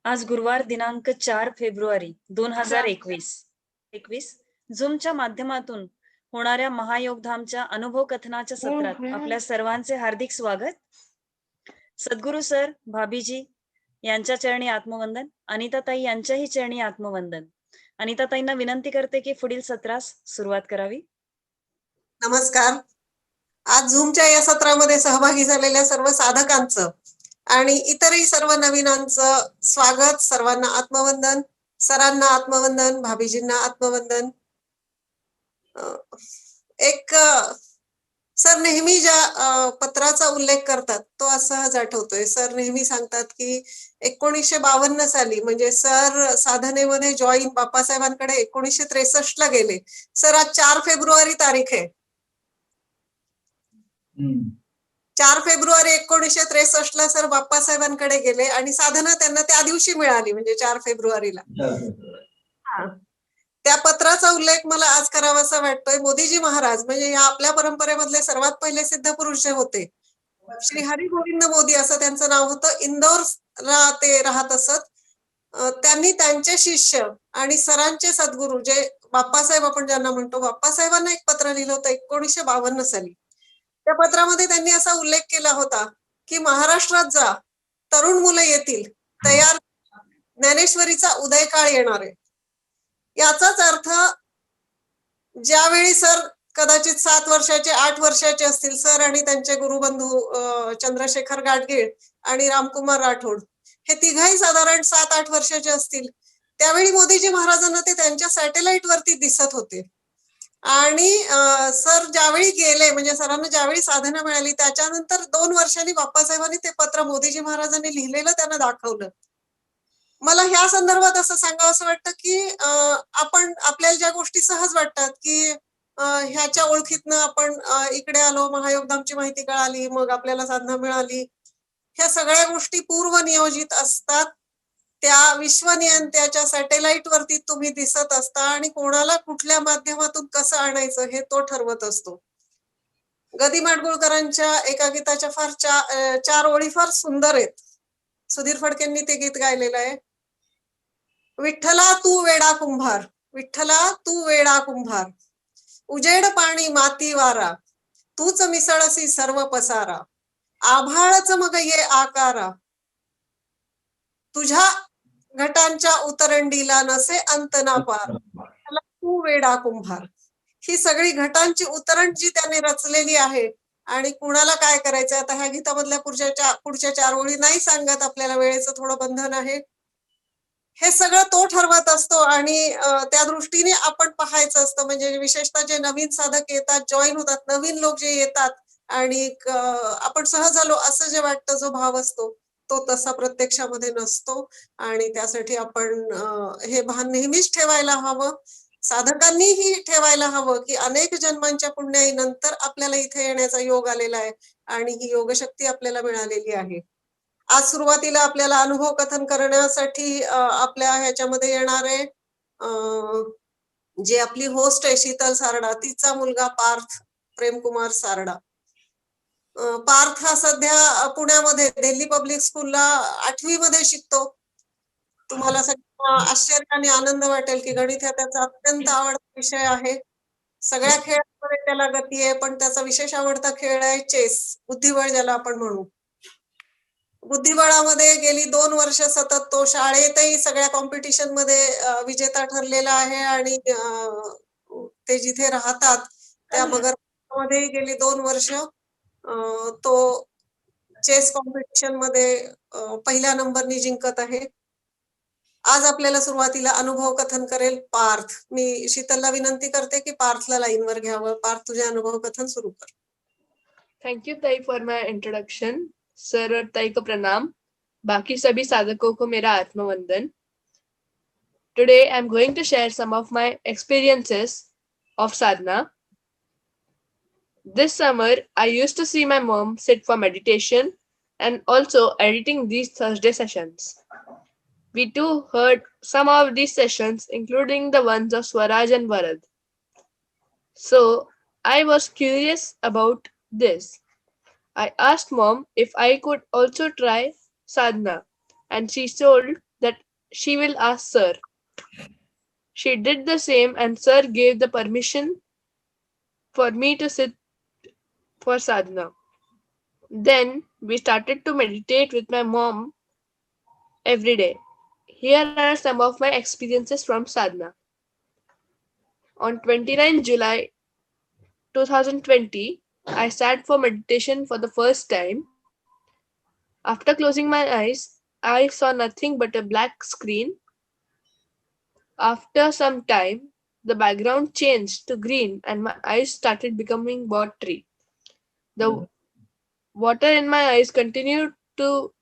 आज गुरुवार दिनांक 4 फेब्रुवारी 2021 झूमच्या माध्यमातून होणाऱ्या महायोगधामच्या अनुभव कथनाच्या सत्रात आपल्या सर्वांचे हार्दिक स्वागत. सद्गुरु सर, भाभीजी यांच्या चरणी आत्मवंदन, अनिताताई यांच्याही चरणी आत्मवंदन. अनिताताईंना विनंती करते की पुढील सत्रास सुरुवात करावी. नमस्कार. आज झूमच्या या सत्रामध्ये सहभागी झालेल्या सर्व साधकांचं आणि इतरही सर्व नवीनांचं स्वागत. सर्वांना आत्मवंदन, सरांना आत्मवंदन, भाभीजींना आत्मवंदन. एक सर नेहमी ज्या पत्राचा उल्लेख करतात तो असंच आठवतोय. सर नेहमी सांगतात की 1952 साली म्हणजे सर साधनेमध्ये जॉईन बाप्पासाहेबांकडे 1963 ला गेले. सर आज 4 फेब्रुवारी तारीख आहे. 4 फेब्रुवारी 1963 ला सर बाप्पासाहेबांकडे गेले आणि साधना त्यांना त्या दिवशी मिळाली, म्हणजे 4 फेब्रुवारीला. त्या पत्राचा उल्लेख मला आज करावासा वाटतोय. मोदीजी महाराज म्हणजे या आपल्या परंपरेमधले सर्वात पहिले सिद्ध पुरुष जे होते, श्री हरिगोविंद मोदी असं त्यांचं नाव होतं. इंदोरला ते राहत असत. त्यांनी त्यांचे शिष्य आणि सरांचे सद्गुरू जे बाप्पासाहेब आपण ज्यांना म्हणतो, बाप्पासाहेबांना एक पत्र लिहिलं होतं 1952 साली. त्या पत्रामध्ये त्यांनी असा उल्लेख केला होता की महाराष्ट्रात जा, तरुण मुलं येतील, तयार, ज्ञानेश्वरीचा उदय काळ येणार आहे. याचाच अर्थ ज्यावेळी सर कदाचित 7 वर्षाचे 8 वर्षाचे असतील, सर आणि त्यांचे गुरुबंधू चंद्रशेखर गाडगीळ आणि रामकुमार राठोड हे तिघही साधारण 7-8 वर्षाचे असतील, त्यावेळी मोदीजी महाराजांना ते त्यांच्या सॅटेलाइट वरती दिसत होते. आणि सर ज्यावेळी गेले, म्हणजे सरांना ज्यावेळी साधना मिळाली त्याच्यानंतर 2 वर्षांनी बाप्पासाहेबांनी ते पत्र मोदीजी महाराजांनी लिहिलेलं त्यांना दाखवलं. मला ह्या संदर्भात असं सांगावं असं वाटतं की आपण आपल्याला ज्या गोष्टी सहज वाटतात की ह्याच्या ओळखीतनं आपण इकडे आलो, महायोगधामची माहिती कळाली, मग आपल्याला साधना मिळाली, ह्या सगळ्या गोष्टी पूर्व नियोजित असतात. त्या विश्वनियंत्याच्या सॅटेलाइट वरती तुम्ही दिसत असता आणि कोणाला कुठल्या माध्यमातून कसं आणायचं हे तो ठरवत असतो. गदी माडगुळकरांच्या एका गीताच्या फार 4 ओळी फार सुंदर आहेत. सुधीर फडकेंनी ते गीत गायलेलं आहे. विठ्ठला तू वेडा कुंभार, विठ्ठला तू वेडा कुंभार, उजेड पाणी माती वारा, तूच मिसळसी सर्व पसारा, आभाळच मग ये आकारा, तुझ्या घटांच्या उतरंडीला नसे अंत ना पार, तू वेडा कुंभार. ही सगळी घटांची उतरंड जी त्याने रचलेली आहे आणि कुणाला काय करायचं, आता ह्या गीतामधल्या पुढच्या 4 ओळी नाही सांगत, आपल्याला वेळेचं थोडं बंधन आहे. हे सगळं तो ठरवत असतो आणि त्या दृष्टीने आपण पाहायचं असतं. म्हणजे विशेषतः जे नवीन साधक येतात, जॉईन होतात, नवीन लोक जे येतात आणि आपण सहज आलो असं जे वाटतं, जो भाव असतो तो तसा प्रत्यक्षामध्ये नसतो. आणि त्यासाठी आपण हे भान नेहमीच ठेवायला हवं. साधकांनीही ठेवायला हवं की अनेक जन्मांच्या पुण्याईनंतर आपल्याला इथे येण्याचा योग आलेला आहे आणि ही योगशक्ती आपल्याला मिळालेली आहे. आज सुरुवातीला आपल्याला अनुभव कथन करण्यासाठी आपल्या ह्याच्यामध्ये येणारे जे आपली होस्ट आहे शीतल सारडा, तिचा मुलगा पार्थ प्रेमकुमार सारडा. पार्थ हा सध्या पुण्यामध्ये दिल्ली पब्लिक स्कूलला 8वी मध्ये शिकतो. तुम्हाला सगळ्यांना आश्चर्य आणि आनंद वाटेल की गणित हा त्याचा अत्यंत आवडता विषय आहे. सगळ्या खेळांमध्ये त्याला गती आहे, पण त्याचा विशेष आवडता खेळ आहे चेस, बुद्धिबळ ज्याला आपण म्हणू. बुद्धिबळामध्ये गेली 2 वर्ष सतत तो शाळेतही सगळ्या कॉम्पिटिशन मध्ये विजेता ठरलेला आहे आणि ते जिथे राहतात त्या मगरमध्ये गेली 2 वर्ष तो चेस कॉम्पिटिशन मध्ये पहिल्या नंबरनी जिंकत आहे. आज आपल्याला सुरुवातीला अनुभव कथन करेल पार्थ. मी शीतलला विनंती करते की पार्थला लाईनवर घ्यावं. पार्थ, तुझे अनुभव कथन सुरू कर. थैंक यू ताई फॉर माय इंट्रोडक्शन. सर और ताई को प्रणाम. बाकी सभी साधकों को मेरा आत्मवंदन. Today I am going to share some of my experiences of sadhana. This summer I used to see my mom sit for meditation and also editing these Thursday sessions. We too heard some of these sessions, including the ones of Swaraj and Varad. So I was curious about this. I asked mom if I could also try sadhana, and she told that she will ask Sir. She did the same, and Sir gave the permission for me to sit for sadhana. Then we started to meditate with my mom every day. Here are some of my experiences from sadhana. On 29 July 2020, I sat for meditation for the first time. After closing my eyes, I saw nothing but a black screen. After some time, the background changed to green and my eyes started becoming watery. The water in my eyes continued to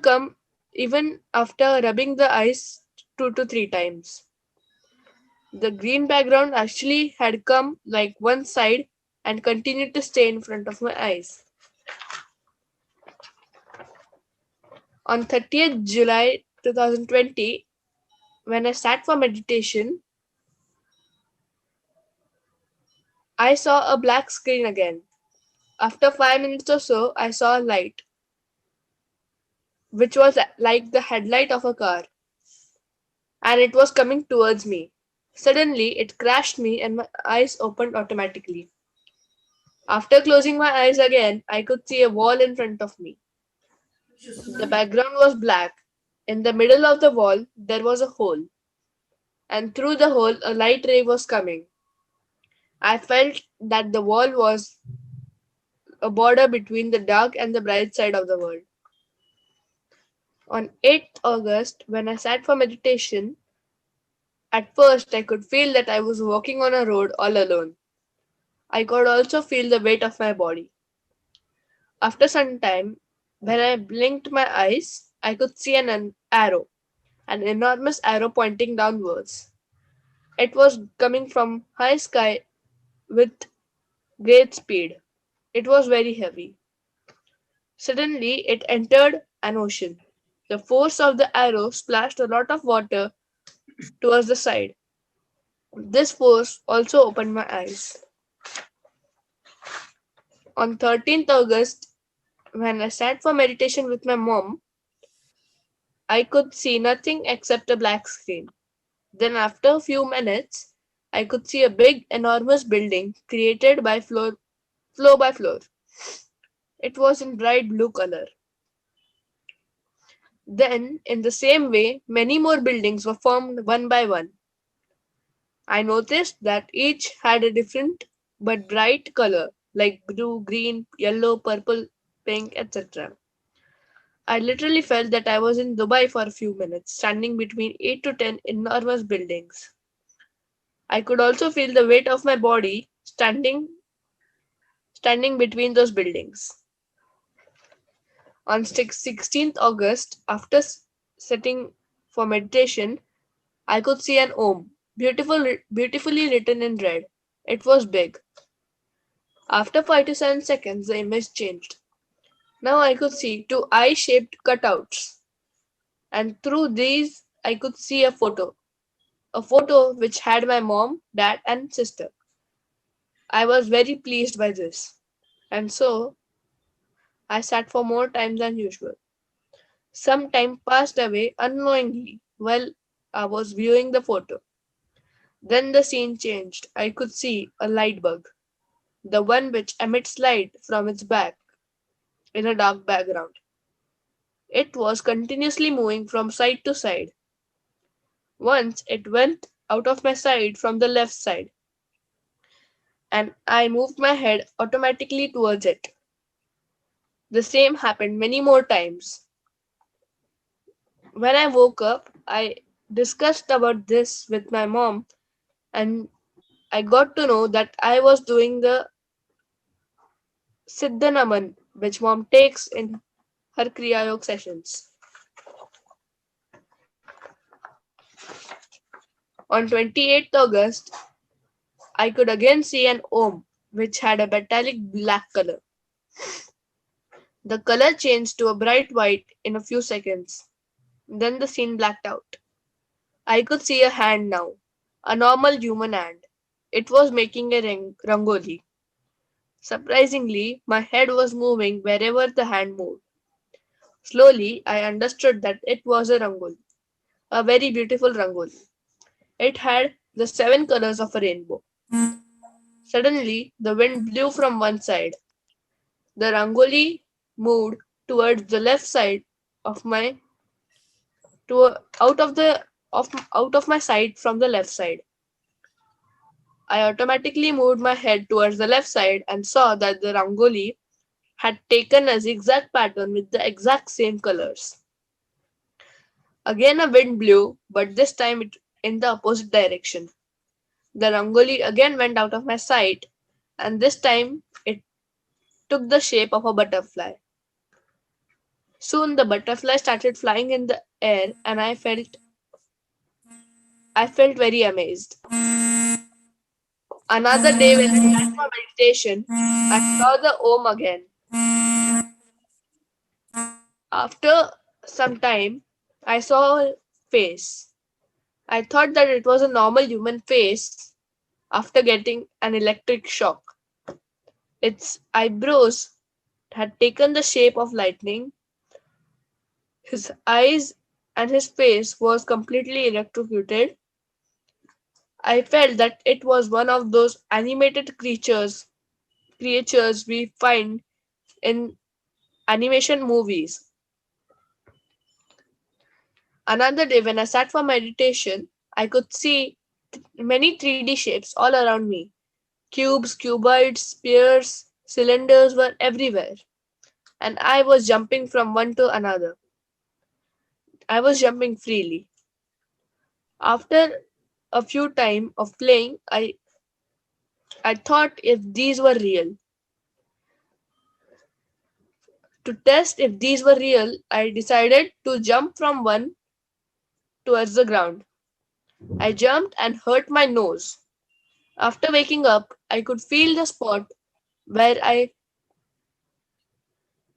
come even after rubbing the eyes 2 to 3 times. The green background actually had come like one side and continued to stay in front of my eyes. On 30th July 2020, when I sat for meditation, I saw a black screen again. After 5 minutes or so, I saw a light, which was like the headlight of a car, and it was coming towards me. Suddenly, it crashed me and my eyes opened automatically. After closing my eyes again, I could see a wall in front of me. The background was black. In the middle of the wall, there was a hole, and through the hole, a light ray was coming. I felt that the wall was a border between the dark and the bright side of the world. On 8th August, when I sat for meditation, at first I could feel that I was walking on a road all alone. I could also feel the weight of my body. After some time, when I blinked my eyes, I could see an arrow, an enormous arrow pointing downwards. It was coming from high sky with great speed. It was very heavy. Suddenly, it entered an ocean. The force of the arrow splashed a lot of water towards the side. This force also opened my eyes. On 13th August, when I sat for meditation with my mom, I could see nothing except a black screen. Then, after a few minutes, I could see a big, enormous building created by floor by floor. It was in bright blue color. Then, in the same way, many more buildings were formed one by one. I noticed that each had a different but bright color, like blue, green, yellow, purple, pink, etc. I literally felt that I was in Dubai for a few minutes, standing between 8 to 10 enormous buildings. I could also feel the weight of my body standing between those buildings. On 16th August, after sitting for meditation, I could see an Om, beautifully written in red. It was big. After 5 to 7 seconds, the image changed. Now I could see two eye-shaped cutouts, and through these I could see a photo which had my mom, dad, and sister. I was very pleased by this, and so I sat for more time than usual. Some time passed away unknowingly while I was viewing the photo. Then the scene changed. I could see a light bug, the one which emits light from its back in a dark background. It was continuously moving from side to side. Once it went out of my sight from the left side, and I moved my head automatically towards it. The same happened many more times. When I woke up, I discussed about this with my mom, and I got to know that I was doing the Siddhanaman, which mom takes in her Kriya Yoga sessions. On 28th August, I could again see an Om, which had a metallic black color. The color changed to a bright white in a few seconds. Then the scene blacked out. I could see a hand now, a normal human hand. It was making a rangoli. Surprisingly, my head was moving wherever the hand moved. Slowly, I understood that it was a rangoli, a very beautiful rangoli. It had the 7 colors of a rainbow. Suddenly, the wind blew from one side. The rangoli moved towards the left side of my to out of my sight from the left side. I automatically moved my head towards the left side and saw that the rangoli had taken a zigzag pattern with the exact same colors. Again a wind blew, but this time it in the opposite direction. The rangoli again went out of my sight, and this time it took the shape of a butterfly. Soon the butterfly started flying in the air, and I felt very amazed. Another day when I sat for meditation, I saw the Om again. After some time, I saw a face. I thought that it was a normal human face after getting an electric shock. Its eyebrows had taken the shape of lightning. His eyes and his face was completely electrocuted. I felt that it was one of those animated creatures we find in animation movies. Another day when I sat for meditation, I could see many 3D shapes all around me. Cubes, cuboids, spheres, cylinders were everywhere, and I was jumping from one to another. I was jumping freely. After a few time of playing, I thought if these were real. To test if these were real, I decided to jump from one towards the ground. I jumped and hurt my nose. After waking up, I could feel the spot where I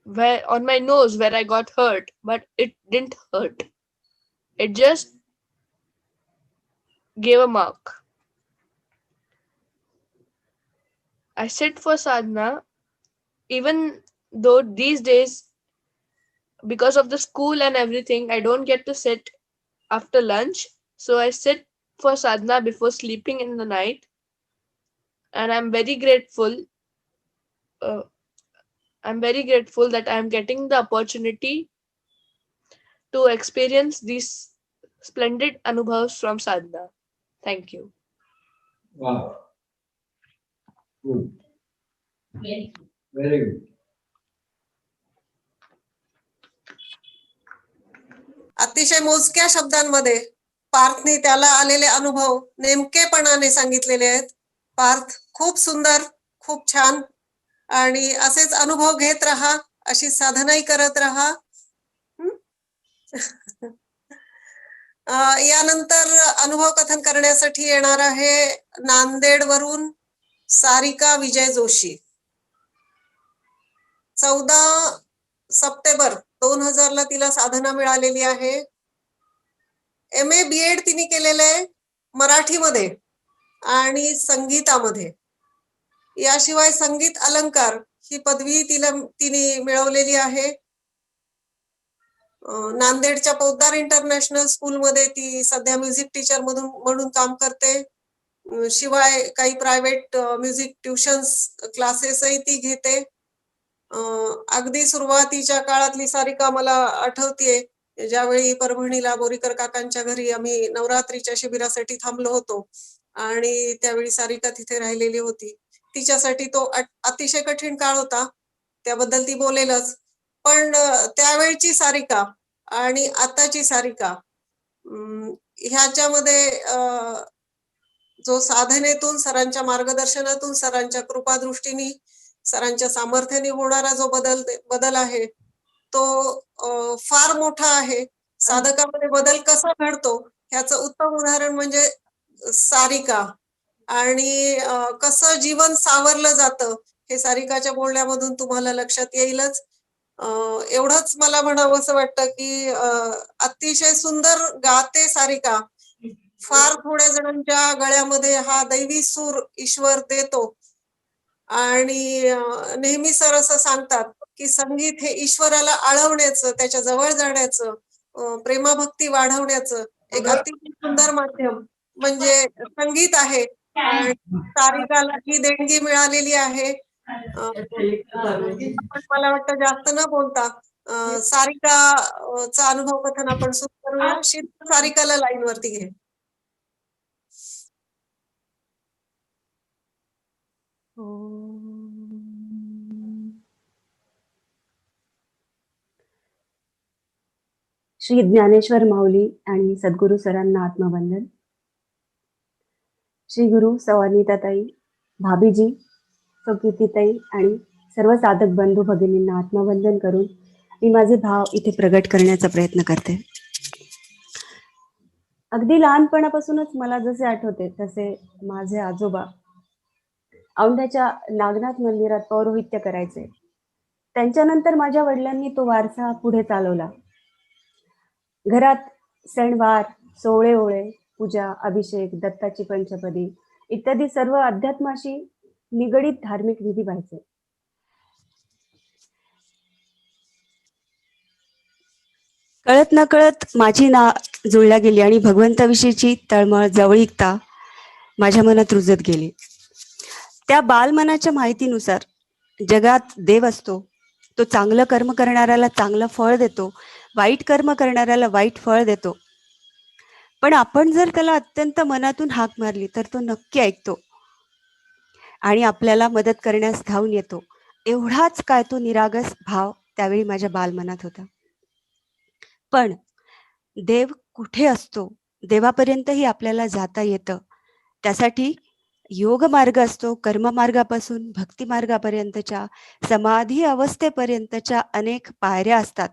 where on my nose where I got hurt, but it didn't hurt. It just gave a mark. I sit for sadhana even though these days, because of the school and everything, I don't get to sit after lunch. So I sit for sadhana before sleeping in the night, and Uh, I'm very grateful that I'm getting the opportunity to experience these splendid anubhavs from sadhana. Thank you. Wow. Good. Very good. अतिशय मोजक्या शब्दांमध्ये पार्थने त्याला आलेले अनुभव नेमकेपणाने सांगितलेले आहेत. पार्थ खूप सुंदर, खूप छान, आणि असेच अनुभव घेत राहा, अशी साधनाही करत राहा. यानंतर अनुभव कथन करण्यासाठी येणार आहे नांदेड वरून सारिका विजय जोशी. 14 सप्टेंबर 2000 ला तिला साधना मिळालेली आहे. MA BEd तिने केलेलं आहे मराठीमध्ये आणि संगीतामध्ये. याशिवाय संगीत अलंकार ही पदवी तिने मिळवलेली आहे. नांदेडच्या पोद्दार इंटरनॅशनल स्कूलमध्ये ती सध्या म्युझिक टीचर म्हणून काम करते. शिवाय काही प्रायव्हेट म्युझिक ट्युशन्स क्लासेसही ती घेते. अगदी सुरुवातीच्या काळातली सारिका मला आठवतीये, ज्यावेळी परभणीला बोरीकर काकांच्या घरी आम्ही नवरात्रीच्या शिबिरासाठी थांबलो होतो आणि त्यावेळी सारिका तिथे राहिलेली होती. तिच्यासाठी तो अतिशय कठीण काळ होता, त्याबद्दल ती बोलेलच. पण त्यावेळची सारिका आणि आताची सारिका ह्याच्यामध्ये जो साधनेतून, सरांच्या मार्गदर्शनातून, सरांच्या कृपादृष्टीने, सरांच्या सामर्थ्याने होणारा जो बदल आहे तो फार मोठा आहे. साधकामध्ये बदल कसा घडतो ह्याचं उत्तम उदाहरण म्हणजे सारिका. आणि कसं जीवन सावरलं जातं हे सारिकाच्या बोलण्यामधून तुम्हाला लक्षात येईलच. एवढंच मला म्हणावं असं वाटतं की अतिशय सुंदर गाते सारिका. फार थोड्या जणांच्या गळ्यामध्ये हा दैवी सूर ईश्वर देतो. आणि नेहमी सर असं सांगतात की संगीत हे ईश्वराला आळवण्याचं, त्याच्या जवळ जाण्याचं, प्रेमभक्ती वाढवण्याचं एक अतिशय सुंदर माध्यम म्हणजे संगीत आहे. आणि सारिकाला ही देणगी मिळालेली आहे. आपण मला वाटतं जास्त न बोलता सारिका चा अनुभव कथन आपण सुरू करूया. सारिकाला लाईन वरती घे. श्री ज्ञानेश्वर माऊली आणि सद्गुरू सरांना आत्मवंदन. श्री गुरु सौ अनिताताई, भाभीजी, सौ कीर्तीताई आणि सर्व साधक बंधू भगिनींना आत्मवंदन करून मी माझे भाव इथे प्रगट करण्याचा प्रयत्न करते. अगदी लहानपणापासूनच मला जसे आठवते तसे माझे आजोबा औंध्याच्या नागनाथ मंदिरात पौरोहित्य करायचे. त्यांच्यानंतर माझ्या वडिलांनी तो वारसा पुढे चालवला. घरात सणवार, सोहळे ओळे, पूजा, अभिषेक, दत्ताची पंचपदी इत्यादी सर्व अध्यात्माशी निगडीत धार्मिक विधी व्हायचे. कळत नकळत माझी जुळल्या गेली आणि भगवंताविषयीची तळमळ, जवळीकता माझ्या मनात रुजत गेली. त्या बालमनाच्या माहितीनुसार जगात देव असतो, तो चांगलं कर्म करणाऱ्याला चांगलं फळ देतो, वाईट कर्म करणाऱ्याला वाईट फळ देतो. पण आपण जर त्याला अत्यंत मनातून हाक मारली तर तो नक्की ऐकतो आणि आपल्याला मदत करण्यास धावून येतो. एवढाच काय तो निरागस भाव त्यावेळी माझ्या बालमनात होता. पण देव कुठे असतो, देवापर्यंतही आपल्याला जाता येतं. त्यासाठी योग मार्ग असतो. कर्ममार्गापासून भक्ती मार्गापर्यंतच्या, समाधी अवस्थेपर्यंतच्या अनेक पायऱ्या असतात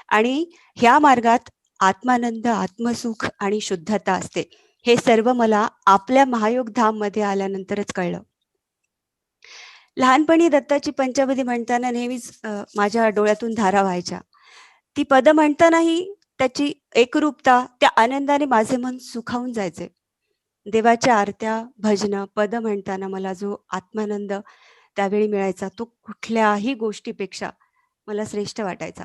आणि ह्या मार्गात आत्मानंद, आत्मसुख आणि शुद्धता असते. हे सर्व मला आपल्या महायोग धाम मध्ये आल्यानंतरच कळलं. लहानपणी दत्ताची पंचपदी म्हणताना नेहमीच माझ्या डोळ्यातून धारा व्हायच्या. ती पद म्हणतानाही त्याची एकरूपता, त्या आनंदाने माझे मन सुखावून जायचे. देवाच्या आरत्या, भजन, पद म्हणताना मला जो आत्मानंद त्यावेळी मिळायचा तो कुठल्याही गोष्टीपेक्षा मला श्रेष्ठ वाटायचा.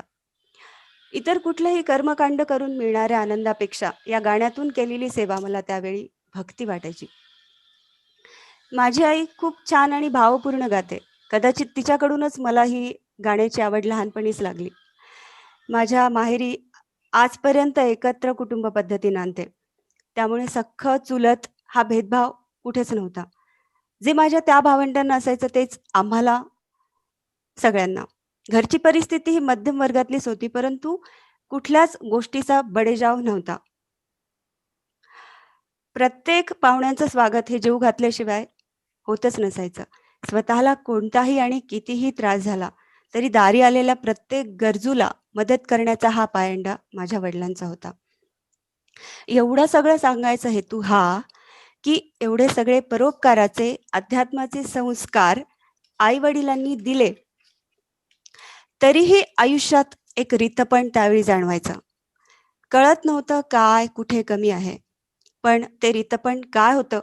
इतर कुठलंही कर्मकांड करून मिळणाऱ्या आनंदापेक्षा या गाण्यातून केलेली सेवा मला त्यावेळी भक्ती वाटायची. माझी आई खूप छान आणि भावपूर्ण गाते. कदाचित तिच्याकडूनच मला ही गाण्याची आवड लहानपणीच लागली. माझ्या माहेरी आजपर्यंत एकत्र कुटुंब पद्धती नांदते, त्यामुळे सख्ख चुलत हा भेदभाव कुठेच नव्हता. जे माझ्या त्या भावंडांना असायचं तेच आम्हाला सगळ्यांना. घरची परिस्थिती ही मध्यम वर्गातलीच होती, परंतु कुठल्याच गोष्टीचा बडेजाव नव्हता. प्रत्येक पाहुण्यांचं स्वागत हे जेवू घातल्याशिवाय होतच नसायचं. स्वतःला कोणताही आणि कितीही त्रास झाला तरी दारी आलेल्या प्रत्येक गरजूला मदत करण्याचा हा पायंडा माझ्या वडिलांचा होता. एवढं सगळं सांगायचा हेतू हा की एवढे सगळे परोपकाराचे, अध्यात्माचे संस्कार आई वडिलांनी दिले तरीही आयुष्यात एक रितपण त्यावेळी जाणवायचं. कळत नव्हतं काय कुठे कमी आहे, पण ते रितपण काय होतं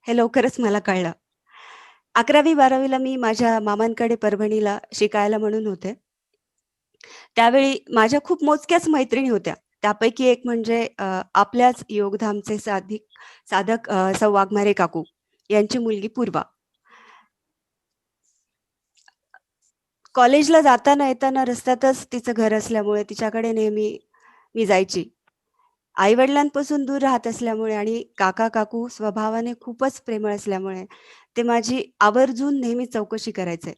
हे लवकरच मला कळलं. 11वी-12वीला मी माझ्या मामांकडे परभणीला शिकायला म्हणून होते. त्यावेळी माझ्या खूप मोजक्याच मैत्रिणी होत्या. त्यापैकी एक म्हणजे आपल्याच योगधामचे साधक सौ वाघमारे काकू यांची मुलगी पूर्वा. कॉलेजला जाताना येताना रस्त्यातच तिचं घर असल्यामुळे तिच्याकडे नेहमी मी जायची. आई वडिलांपासून दूर राहत असल्यामुळे आणि काका काकू स्वभावाने खूपच प्रेमळ असल्यामुळे ते माझी आवर्जून नेहमी चौकशी करायचे.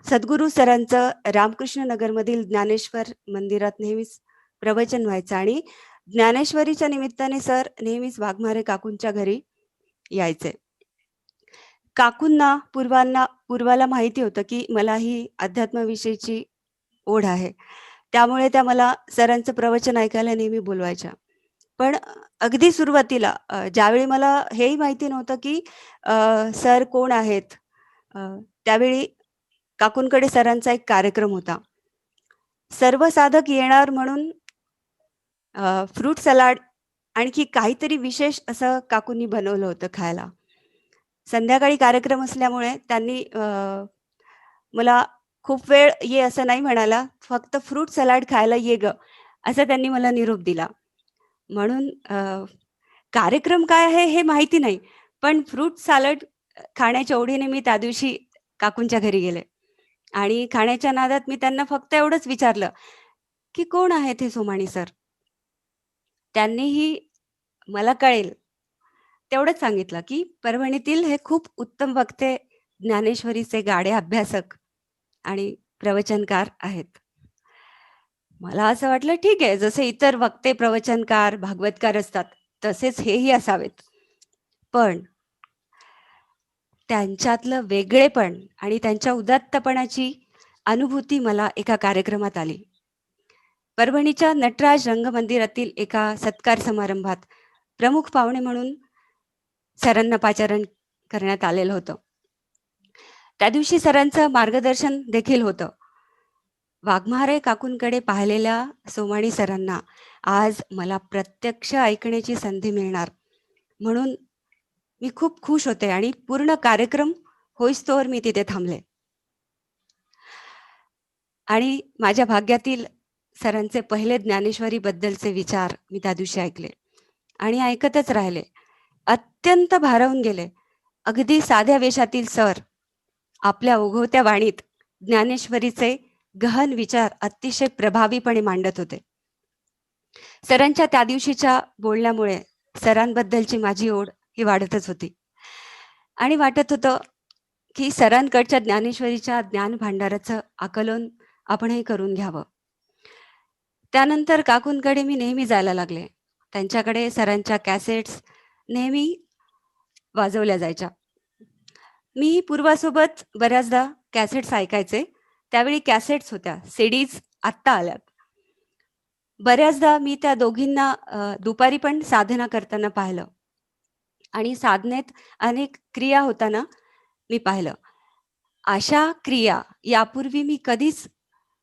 सद्गुरू सरांचं रामकृष्ण नगरमधील ज्ञानेश्वर मंदिरात नेहमीच प्रवचन व्हायचं आणि ज्ञानेश्वरीच्या निमित्ताने सर नेहमीच वाघमारे काकूंच्या घरी यायचे. काकूंना पूर्वाला माहिती होतं की मला ही अध्यात्माविषयीची ओढ आहे, त्यामुळे त्या मला सरांचं प्रवचन ऐकायला नेहमी बोलवायच्या. पण अगदी सुरुवातीला ज्यावेळी मला हेही माहिती नव्हतं की सर कोण आहेत, त्यावेळी काकूंकडे सरांचा एक कार्यक्रम होता. सर्व साधक येणार म्हणून फ्रूट सलाड आणखी काहीतरी विशेष असं काकूंनी बनवलं होतं खायला. संध्याकाळी कार्यक्रम असल्यामुळे त्यांनी मला खूप वेळ ये असं नाही म्हणाला, फक्त फ्रूट सलाड खायला ये गं, असा त्यांनी मला निरोप दिला. म्हणून कार्यक्रम काय आहे हे माहिती नाही, पण फ्रूट सॅलड खाण्याच्या ओढीने मी त्या दिवशी काकूंच्या घरी गेले आणि खाण्याच्या नादात मी त्यांना फक्त एवढंच विचारलं, की "कोण आहेत हे सोमाणी सर?" त्यांनीही मला कळेल तेवढंच सांगितलं, की परभणीतील हे खूप उत्तम वक्ते, ज्ञानेश्वरीचे गाढे अभ्यासक आणि प्रवचनकार आहेत. मला असं वाटलं ठीक आहे, जसे इतर वक्ते, प्रवचनकार, भागवतकार असतात, तसेच हेही असावेत. पण त्यांच्यातलं वेगळेपण आणि त्यांच्या उदात्तपणाची अनुभूती मला एका कार्यक्रमात आली. परभणीच्या नटराज रंगमंदिरातील एका सत्कार समारंभात प्रमुख पाहुणे म्हणून सरांना पाचारण करण्यात आलेलं होतं. त्या दिवशी सरांचं मार्गदर्शन देखील होतं. वाघमारे काकूंकडे पाहिलेल्या सोमाणी सरांना आज मला प्रत्यक्ष ऐकण्याची संधी मिळणार म्हणून मी खूप खुश होते आणि पूर्ण कार्यक्रम होईस्तोवर मी तिथे थांबले. आणि माझ्या भाग्यातील सरांचे पहिले ज्ञानेश्वरी बद्दलचे विचार मी त्या दिवशी ऐकले आणि ऐकतच राहिले. अत्यंत भारावून गेले. अगदी साध्या वेशातील सर आपल्या ओघवत्या वाणीत ज्ञानेश्वरीचे गहन विचार अतिशय प्रभावीपणे मांडत होते. सरांच्या त्या दिवशीच्या बोलण्यामुळे सरांबद्दलची माझी ओढ ही वाढतच होती आणि वाटत होतं की सरांकडच्या ज्ञानेश्वरीच्या ज्ञान भांडाराचं आकलन आपणही करून घ्यावं. त्यानंतर काकूंकडे मी नेहमी जायला लागले. त्यांच्याकडे सरांच्या कॅसेट्स नेहमी वाजवल्या जायच्या. मी पूर्वासोबत बऱ्याचदा कॅसेट्स ऐकायचे. त्यावेळी कॅसेट्स होत्या, सीडीज आत्ता आल्यात. बऱ्याचदा मी त्या दोघींना दुपारी पण साधना करताना पाहिलं आणि साधनेत अनेक क्रिया होताना मी पाहिलं. अशा क्रिया यापूर्वी मी कधीच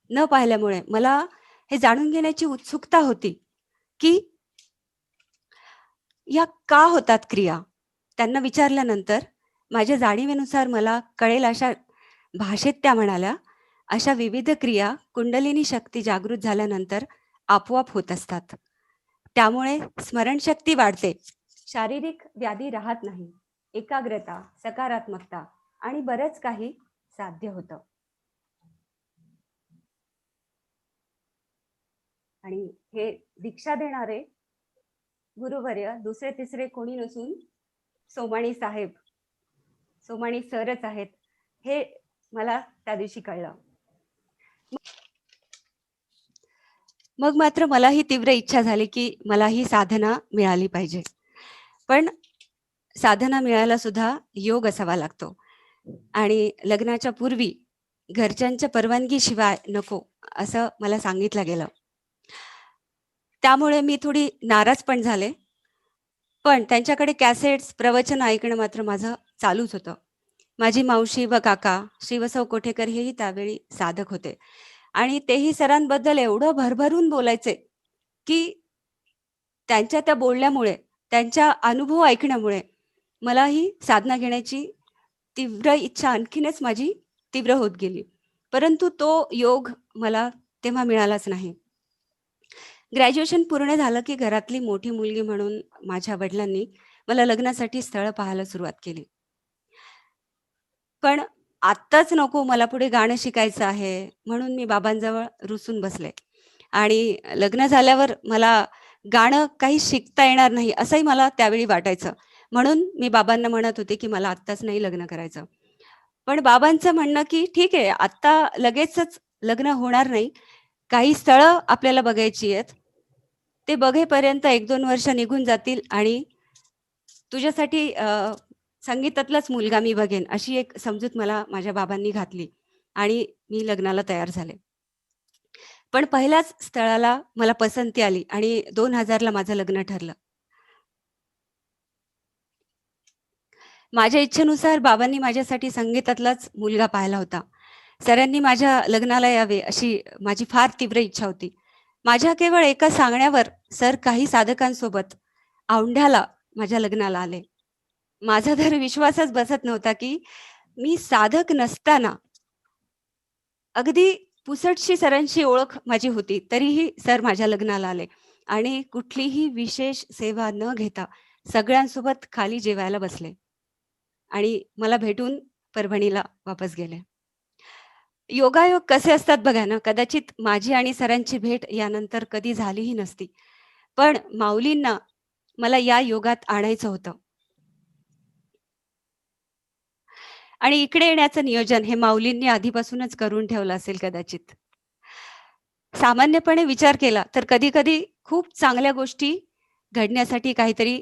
न पाहिल्यामुळे मला हे जाणून घेण्याची उत्सुकता होती, की या का होतात क्रिया? त्यांना विचारल्यानंतर माझ्या जाणीवेनुसार मला कळेल अशा भाषेत त्या म्हणाल्या, अशा विविध क्रिया कुंडलिनी शक्ती जागृत झाल्यानंतर आपोआप होत असतात. त्यामुळे स्मरणशक्ती वाढते, शारीरिक व्याधी राहत नाही, एकाग्रता, सकारात्मकता आणि बरंच काही साध्य होतं. आणि हे दीक्षा देणारे गुरुवर्य दुसरे तिसरे कोणी नसून सोमाणी साहेब, सोमाणी सरच आहेत, हे मला त्या दिवशी कळलं. मग मात्र मलाही तीव्र इच्छा झाली की मला ही साधना मिळाली पाहिजे. पण साधना मिळायला सुद्धा योग असावा लागतो आणि लग्नाच्या पूर्वी घरच्यांच्या परवानगीशिवाय नको असं मला सांगितलं गेलं. त्यामुळे मी थोडी नाराज पण झाले. पण त्यांच्याकडे कॅसेट्स, प्रवचन ऐकणं मात्र माझं चालूच होतं. माझी मावशी व काका श्रीवसव कोठेकर हेही त्यावेळी साधक होते आणि तेही सरांबद्दल एवढं भरभरून बोलायचे की त्यांच्या त्या बोलण्यामुळे, त्यांच्या अनुभव ऐकण्यामुळे मलाही साधना घेण्याची तीव्र इच्छा आणखीनच माझी तीव्र होत गेली. परंतु तो योग मला तेव्हा मिळालाच नाही. ग्रॅज्युएशन पूर्ण झालं की घरातली मोठी मुलगी म्हणून माझ्या वडिलांनी मला लग्नासाठी स्थळं पाहायला सुरुवात केली. पण आत्ताच नको, मला पुढे गाणं शिकायचं आहे म्हणून मी बाबांजवळ रुसून बसले आणि लग्न झाल्यावर मला गाणं काही शिकता येणार नाही असंही मला त्यावेळी वाटायचं. म्हणून मी बाबांना म्हणत होते की मला आत्ताच नाही लग्न करायचं. पण बाबांचं म्हणणं की ठीक आहे, आत्ता लगेचच लग्न होणार नाही, काही स्थळं आपल्याला बघायची आहेत, ते बघेपर्यंत 1-2 वर्ष निघून जातील आणि तुझ्यासाठी संगीतातलाच मुलगा मी बघेन, अशी एक समजूत मला माझ्या बाबांनी घातली आणि मी लग्नाला तयार झाले. पण पहिल्याच स्थळाला मला पसंती आली आणि 2000ला माझं लग्न ठरलं. माझ्या इच्छेनुसार बाबांनी माझ्यासाठी संगीतातलाच मुलगा पाहिला होता. सरांनी माझ्या लग्नाला यावे अशी माझी फार तीव्र इच्छा होती. माझ्या केवळ एका सांगण्यावर सर काही साधकांसोबत औंढ्याला माझ्या लग्नाला आले. माझा तर विश्वासच बसत नव्हता की मी साधक नसताना अगदी पुसटशी सरांची ओळख माझी होती, तरीही सर माझ्या लग्नाला आले आणि कुठलीही विशेष सेवा न घेता सगळ्यांसोबत खाली जेवायला बसले आणि मला भेटून परभणीला वापस गेले. योगायोग कसे असतात बघा ना, कदाचित माझी आणि सरांची भेट यानंतर कधी झालीही नसती. पण माऊलींना मला या योगात आणायचं होतं. आणि इकडे येण्याचं नियोजन हे माऊलींनी आधीपासूनच करून ठेवलं असेल कदाचित. सामान्यपणे विचार केला तर कधी-कधी खूप चांगल्या गोष्टी घडण्यासाठी काहीतरी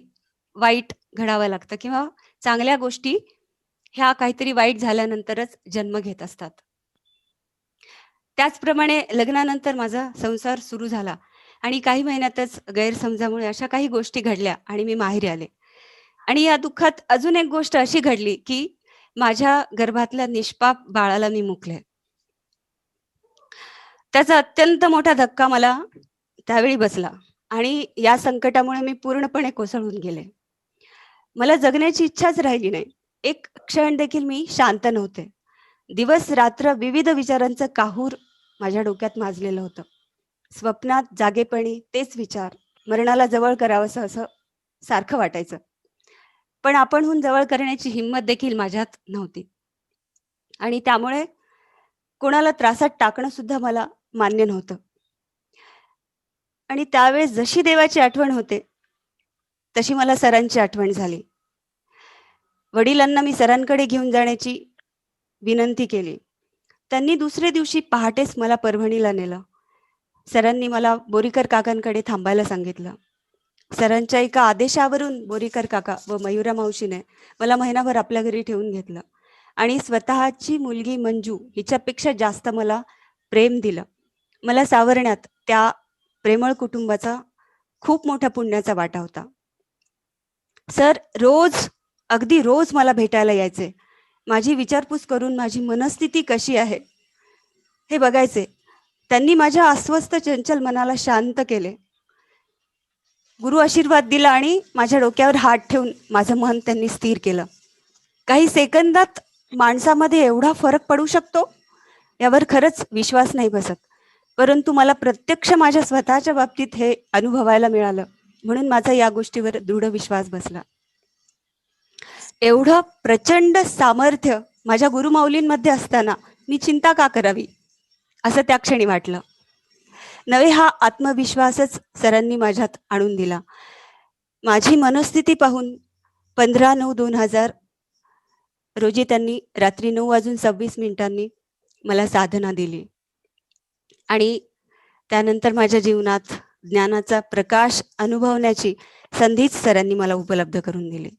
वाईट घडावं लागतं किंवा चांगल्या गोष्टी ह्या काहीतरी वाईट झाल्यानंतरच जन्म घेत असतात. त्याचप्रमाणे लग्नानंतर माझा संसार सुरू झाला आणि काही महिन्यातच गैरसमजामुळे अशा काही गोष्टी घडल्या आणि मी माहेरी आले. आणि या दुःखात अजून एक गोष्ट अशी घडली की माझ्या गर्भातल्या निष्पाप बाळाला मी मुकले. त्याचा अत्यंत मोठा धक्का मला त्यावेळी बसला आणि या संकटामुळे मी पूर्णपणे कोसळून गेले. मला जगण्याची इच्छाच राहिली नाही. एक क्षण देखील मी शांत नव्हते. दिवस रात्र विविध विचारांचं काहूर माझ्या डोक्यात माजलेलं होतं. स्वप्नात जागेपणी तेच विचार, मरणाला जवळ करावंसं असं सारखं वाटायचं. पण आपणहून जवळ करण्याची हिंमत देखील माझ्यात नव्हती आणि त्यामुळे कोणाला त्रासात टाकणं सुद्धा मला मान्य नव्हतं. आणि त्यावेळेस जशी देवाची आठवण होते तशी मला सरांची आठवण झाली. वडिलांना मी सरांकडे घेऊन जाण्याची विनंती केली. त्यांनी दुसरे दिवशी पहाटेच मला परभणीला नेलं. सरांनी मला बोरीकर काकांकडे थांबायला सांगितलं. सरांच्या एका आदेशावरून बोरीकर काका व मयुरा मावशीने मला महिनाभर आपल्या घरी ठेवून घेतलं आणि स्वतःची मुलगी मंजू हिच्यापेक्षा जास्त मला प्रेम दिलं. मला सावरण्यात त्या प्रेमळ कुटुंबाचा खूप मोठा पुण्याचा वाटा होता. सर अगदी रोज मला भेटायला यायचे. माझी विचारपूस करून माझी मनस्थिती कशी आहे हे बघायचे. त्यांनी माझ्या अस्वस्थ चंचल मनाला शांत केले. गुरु आशीर्वाद दिला आणि माझ्या डोक्यावर हात ठेवून माझं मन त्यांनी स्थिर केलं. काही सेकंदात माणसामध्ये एवढा फरक पडू शकतो यावर खरंच विश्वास नाही बसत. परंतु मला प्रत्यक्ष माझ्या स्वतःच्या बाबतीत हे अनुभवायला मिळालं म्हणून माझा या गोष्टीवर दृढ विश्वास बसला. एवढं प्रचंड सामर्थ्य माझ्या गुरुमाऊलींमध्ये असताना मी चिंता का करावी असं त्या क्षणी वाटलं. नवे हा आत्मविश्वासच सरांनी माझ्यात आणून दिला. माझी मनस्थिती पाहून 15/9/2000 रोजी त्यांनी रात्री 9:26 मला साधना दिली आणि त्यानंतर माझ्या जीवनात ज्ञानाचा प्रकाश अनुभवण्याची संधीच सरांनी मला उपलब्ध करून दिली.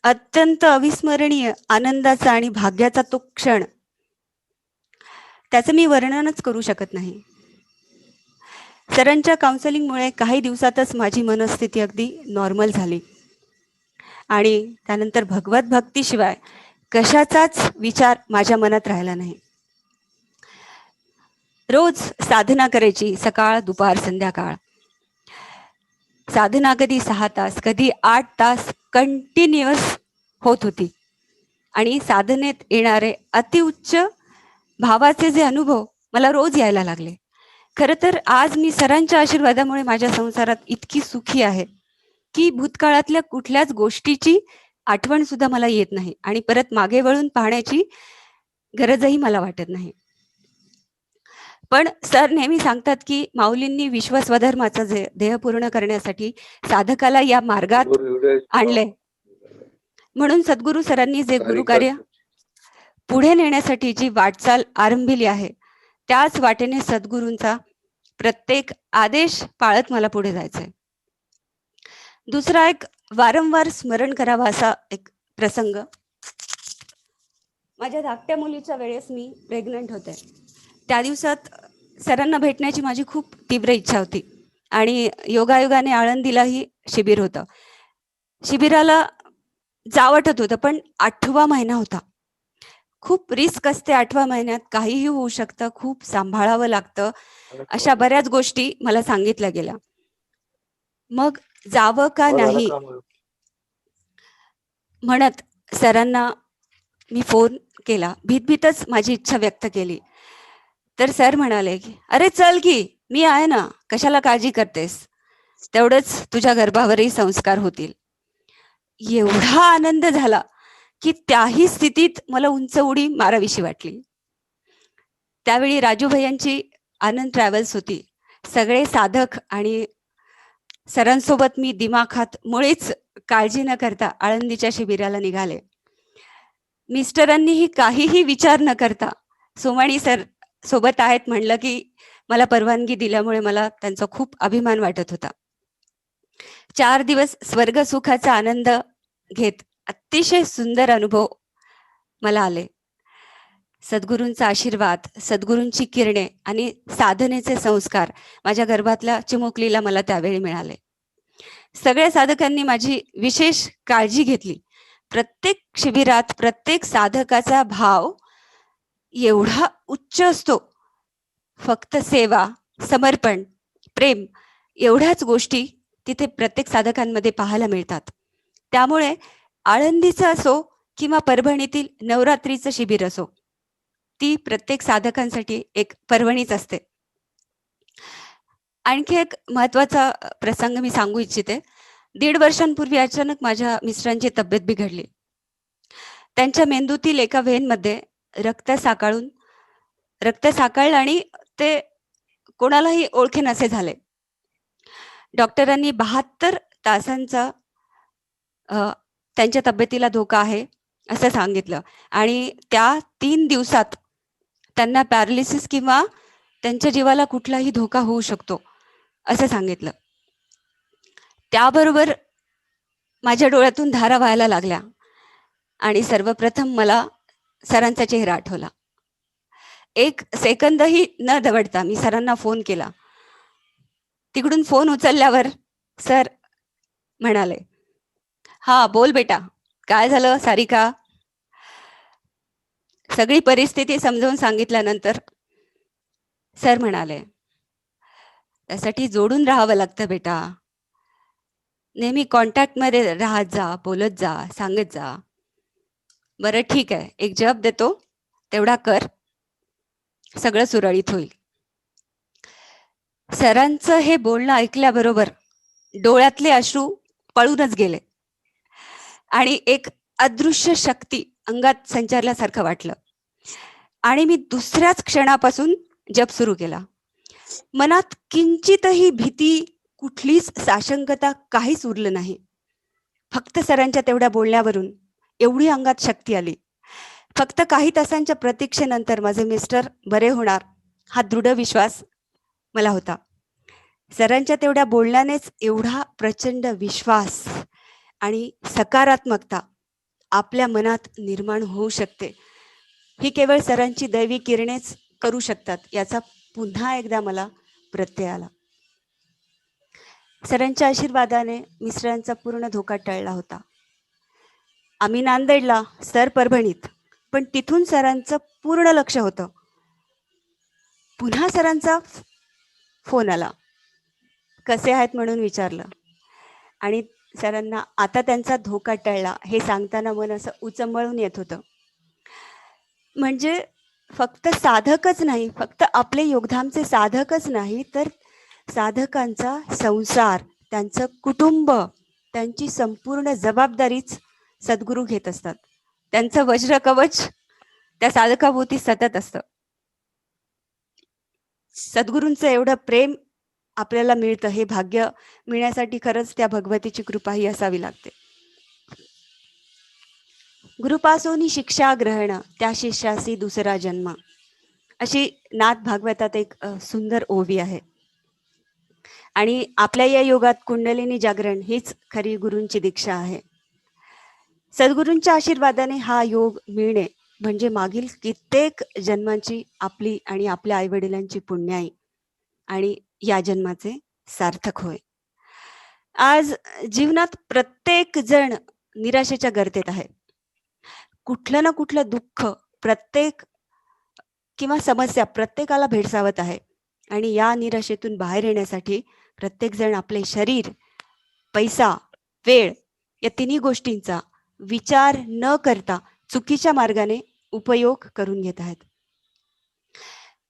अत्यंत अविस्मरणीय आनंदाचा आणि भाग्याचा तो क्षण, त्याचं मी वर्णनच करू शकत नाही. सरांच्या काउन्सिलिंगमुळे काही दिवसातच माझी मनस्थिती अगदी नॉर्मल झाली आणि त्यानंतर भगवत भक्तीशिवाय कशाचाच विचार माझ्या मनात राहिला नाही. रोज साधना करायची, सकाळ दुपार संध्याकाळ. साधना कधी 6 तास कधी 8 तास कंटिन्युअस होत होती आणि साधनेत येणारे अतिउच्च भावाचे जे अनुभव मला रोज यायला लागले. खरं तर आज मी सरांच्या आशीर्वादामुळे माझ्या संसारात इतकी सुखी आहे की भूतकाळातल्या कुठल्याच गोष्टीची आठवण सुद्धा मला येत नाही आणि परत मागे वळून पाहण्याची गरजही मला वाटत नाही. पण सर नेहमी सांगतात की माऊलींनी विश्वस्वधर्माचा ध्येय पूर्ण करण्यासाठी साधकाला या मार्गात आणले. म्हणून सद्गुरू सरांनी जे गुरुकार्य पुढे नेण्यासाठी जी वाटचाल आरंभिली आहे त्याच वाटेने सद्गुरूंचा प्रत्येक आदेश पाळत मला पुढे जायचंय. दुसरा एक वारंवार स्मरण करावा असा एक प्रसंग, माझ्या धाकट्या मुलीच्या वेळेस मी प्रेग्नंट होते. त्या दिवसात सरांना भेटण्याची माझी खूप तीव्र इच्छा होती आणि योगायोगाने आळंदीलाही शिबिर होतं. शिबिराला जावटत होतं पण 8वा महिना होता. खूप रिस्क असते 8व्या महिन्यात, काहीही होऊ शकतं, खूप सांभाळावं लागतं, अशा बऱ्याच गोष्टी मला सांगितल्या गेल्या. मग जावं का नाही म्हणत सरांना मी फोन केला, भीतभीतच माझी इच्छा व्यक्त केली. तर सर म्हणाले की अरे चल की, मी आहे ना, कशाला काळजी करतेस, तेवढंच तुझ्या गर्भावरही संस्कार होतील. एवढा आनंद झाला की त्याही स्थितीत मला उंच उडी मारावीशी वाटली. त्यावेळी राजू भैयांची आनंद ट्रॅव्हल्स होती. सगळे साधक आणि सरांसोबत मी दिमाखात मुळीच काळजी न करता आळंदीच्या शिबिराला निघाले. मिस्टरांनीही काहीही विचार न करता सोमाणी सर सोबत आहेत म्हणलं की मला परवानगी दिल्यामुळे मला त्यांचा खूप अभिमान वाटत होता. 4 दिवस स्वर्ग सुखाचा आनंद घेत अतिशय सुंदर अनुभव मला आले. सद्गुरूंचा आशीर्वाद, सद्गुरूंची किरणे आणि साधनेचे संस्कार माझ्या गर्भातल्या चिमुकलीला मला त्यावेळी मिळाले. सगळ्या साधकांनी माझी विशेष काळजी घेतली. प्रत्येक शिबिरात प्रत्येक साधकाचा भाव एवढा उच्च असतो. फक्त सेवा, समर्पण, प्रेम एवढ्याच गोष्टी तिथे प्रत्येक साधकांमध्ये पाहायला मिळतात. त्यामुळे आळंदीचं असो किंवा परभणीतील नवरात्रीचं शिबिर असो, ती प्रत्येक साधकांसाठी एक पर्वणीच असते. आणखी एक महत्वाचा प्रसंग मी सांगू इच्छिते. 1.5 वर्षांपूर्वी अचानक माझ्या मिस्टरांची तब्येत बिघडली. त्यांच्या मेंदूतील एका व्हेनमध्ये रक्त साकळलं आणि ते कोणालाही ओळखेनासे झाले. डॉक्टरांनी 72 तासांचा त्यांच्या तब्येतीला धोका आहे असं सांगितलं आणि त्या 3 दिवसात त्यांना पॅरालिसिस किंवा त्यांच्या जीवाला कुठलाही धोका होऊ शकतो असं सांगितलं. त्याबरोबर माझ्या डोळ्यातून धारा व्हायला लागल्या आणि सर्वप्रथम मला सरांचा चेहरा आठवला. 1 सेकंदही न दवडता मी सरांना फोन केला. तिकडून फोन उचलल्यावर सर म्हणाले, हा बोल बेटा, काय झालं सारिका? सगळी परिस्थिती समजावून सांगितल्यानंतर सर म्हणाले, त्यासाठी जोडून राहावं लागतं बेटा, नेहमी कॉन्टॅक्टमध्ये राहत जा, बोलत जा, सांगत जा. बरं ठीक आहे, एक जॉब देतो, तेवढा कर, सगळं सुरळीत होईल. सरांचं हे बोलणं ऐकल्याबरोबर डोळ्यातले अश्रू पळूनच गेले आणि एक अदृश्य शक्ती अंगात संचारल्यासारखं वाटलं आणि मी दुसऱ्याच क्षणापासून जप सुरू केला. मनात किंचितही भीती, कुठलीच साशंकता काहीच उरलं नाही. फक्त सरांच्या तेवढ्या बोलण्यावरून एवढी अंगात शक्ती आली. फक्त काही तासांच्या प्रतीक्षेनंतर माझे मिस्टर बरे होणार हा दृढ विश्वास मला होता. सरांच्या तेवढ्या बोलण्यानेच एवढा प्रचंड विश्वास आणि सकारात्मकता आपल्या मनात निर्माण होऊ शकते, ही केवळ सरांची दैवी किरणेच करू शकतात, याचा पुन्हा एकदा मला प्रत्यय आला. सरांच्या आशीर्वादाने मिस्टरांचा पूर्ण धोका टळला होता. आम्ही नांदेडला, सर परभणीत, पण तिथून सरांचं पूर्ण लक्ष होतं. पुन्हा सरांचा फोन आला, कसे आहेत म्हणून विचारलं आणि सरांना आता त्यांचा धोका टळला हे सांगताना मन असं उचंबळून येत होतं. म्हणजे फक्त साधकच नाही, फक्त आपले योगधामचे साधकच नाही, तर साधकांचा संसार, त्यांचं कुटुंब, त्यांची संपूर्ण जबाबदारीच सद्गुरू घेत असतात. त्यांचं वज्र कवच त्या साधकाभोवती सतत असतं. सद्गुरूंचं एवढं प्रेम आपल्याला मिळतं, हे भाग्य मिळण्यासाठी खरंच त्या भगवतीची कृपा ही असावी लागते. गुरुपासोनी शिक्षा ग्रहण, त्या शिष्यासी दुसरा जन्म, अशी नाथ भागवतात एक सुंदर ओवी आहे. आणि आपल्या या योगात कुंडलिनी जागरण हीच खरी गुरूंची दीक्षा आहे. सद्गुरूंच्या आशीर्वादाने हा योग मिळणे म्हणजे मागील कित्येक जन्मांची आपली आणि आपल्या आईवडिलांची पुण्याई आणि या जन्माचे सार्थक होय. आज जीवनात प्रत्येक जण निराशेच्या गर्तेत आहे. कुठलं ना कुठलं दुःख प्रत्येक किंवा समस्या प्रत्येकाला भेडसावत आहे आणि या निराशेतून बाहेर येण्यासाठी प्रत्येक जण आपले शरीर, पैसा, वेळ या तिन्ही गोष्टींचा विचार न करता चुकीच्या मार्गाने उपयोग करून घेत आहेत.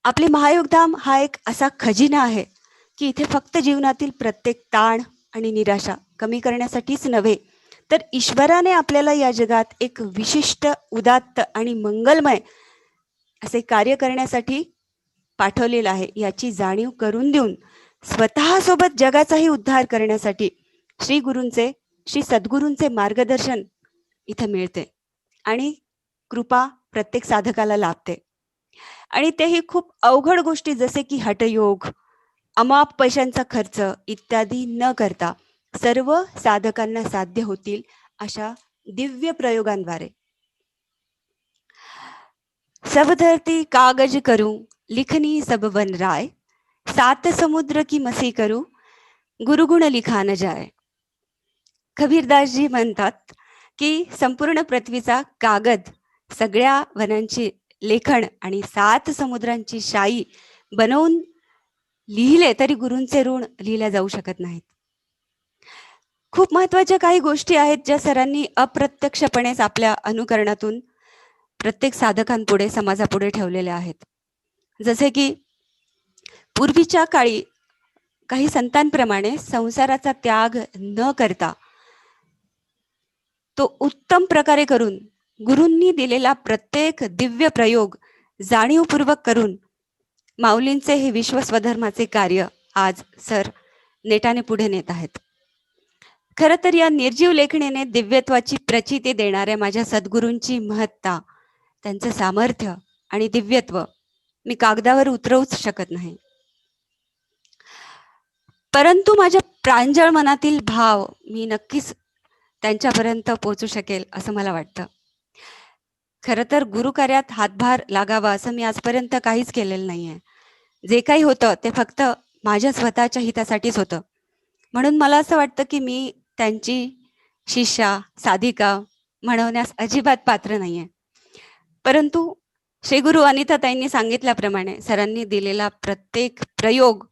आपले महायोगधाम हा एक असा खजिना आहे की इथे फक्त जीवनातील प्रत्येक ताण आणि निराशा कमी करण्यासाठीच नव्हे, तर ईश्वराने आपल्याला या जगात एक विशिष्ट, उदात्त आणि मंगलमय असे कार्य करण्यासाठी पाठवलेलं आहे याची जाणीव करून देऊन स्वतःसोबत जगाचाही उद्धार करण्यासाठी श्री सद्गुरूंचे मार्गदर्शन इथं मिळते आणि कृपा प्रत्येक साधकाला लाभते. आणि तेही खूप अवघड गोष्टी जसे की हठयोग, अमाप पैशांचा खर्च इत्यादी न करता सर्व साधकांना साध्य होतील अशा दिव्य प्रयोगांद्वारे. सब धरती कागज करूं, लिखनी सब बन राय, सात समुद्र की मसी करूं, गुरुगुण लिखा न जाय. कबीरदासजी म्हणतात की संपूर्ण पृथ्वीचा कागद, सगळ्या वनांची लेखन आणि 7 समुद्रांची शाई बनवून लिहिले तरी गुरूंचे ऋण लिहिल्या जाऊ शकत नाहीत. खूप महत्वाच्या काही गोष्टी आहेत ज्या सरांनी अप्रत्यक्षपणेच आपल्या अनुकरणातून प्रत्येक साधकांपुढे, समाजापुढे ठेवलेल्या आहेत. जसे की पूर्वीच्या काळी काही संतांप्रमाणे संसाराचा त्याग न करता तो उत्तम प्रकारे करून गुरूंनी दिलेला प्रत्येक दिव्य प्रयोग जाणीवपूर्वक करून माऊलींचे हे विश्व स्वधर्माचे कार्य आज सर नेटाने पुढे नेत आहेत. खरं तर या निर्जीव लेखणीने दिव्यत्वाची प्रचिती देणाऱ्या माझ्या सद्गुरूंची महत्ता, त्यांचं सामर्थ्य आणि दिव्यत्व मी कागदावर उतरवूच शकत नाही. परंतु माझ्या प्रांजळ मनातील भाव मी नक्कीच त्यांच्यापर्यंत पोहोचू शकेल असं मला वाटतं. खरं तर गुरुकार्यात हातभार लागावा असं मी आजपर्यंत काहीच केलेलं नाहीये. जे काही होतं ते फक्त माझ्या स्वतःच्या हितासाठीच होतं. म्हणून मला असं वाटतं की मी त्यांची शिष्या, साधिका म्हणवण्यास अजिबात पात्र नाहीये. परंतु श्री गुरु अनिताताईंनी सांगितल्याप्रमाणे सरांनी दिलेला प्रत्येक प्रयोग,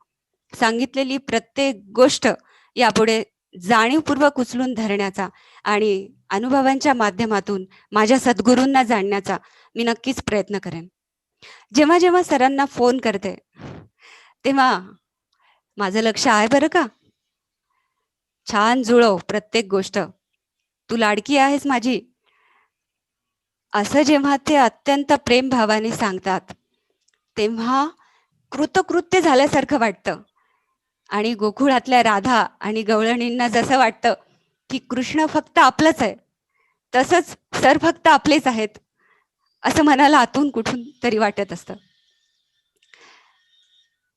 सांगितलेली प्रत्येक गोष्ट यापुढे जाणीवपूर्वक उचलून धरण्याचा आणि अनुभवांच्या माध्यमातून माझ्या सद्गुरूंना जाणण्याचा मी नक्कीच प्रयत्न करेन. जेव्हा जेव्हा सरांना फोन करते तेव्हा माझं लक्ष आहे बरं का, छान जुळव प्रत्येक गोष्ट, तू लाडकी आहेस माझी, असं जेव्हा ते अत्यंत प्रेम भावाने सांगतात तेव्हा कृतकृत्य झाल्यासारखं वाटतं. आणि गोकुळातल्या राधा आणि गवळणींना जसं वाटतं की कृष्ण फक्त आपलंच आहे, तसंच सर फक्त आपलेच आहेत असं मनाला आतून कुठून तरी वाटत असतं.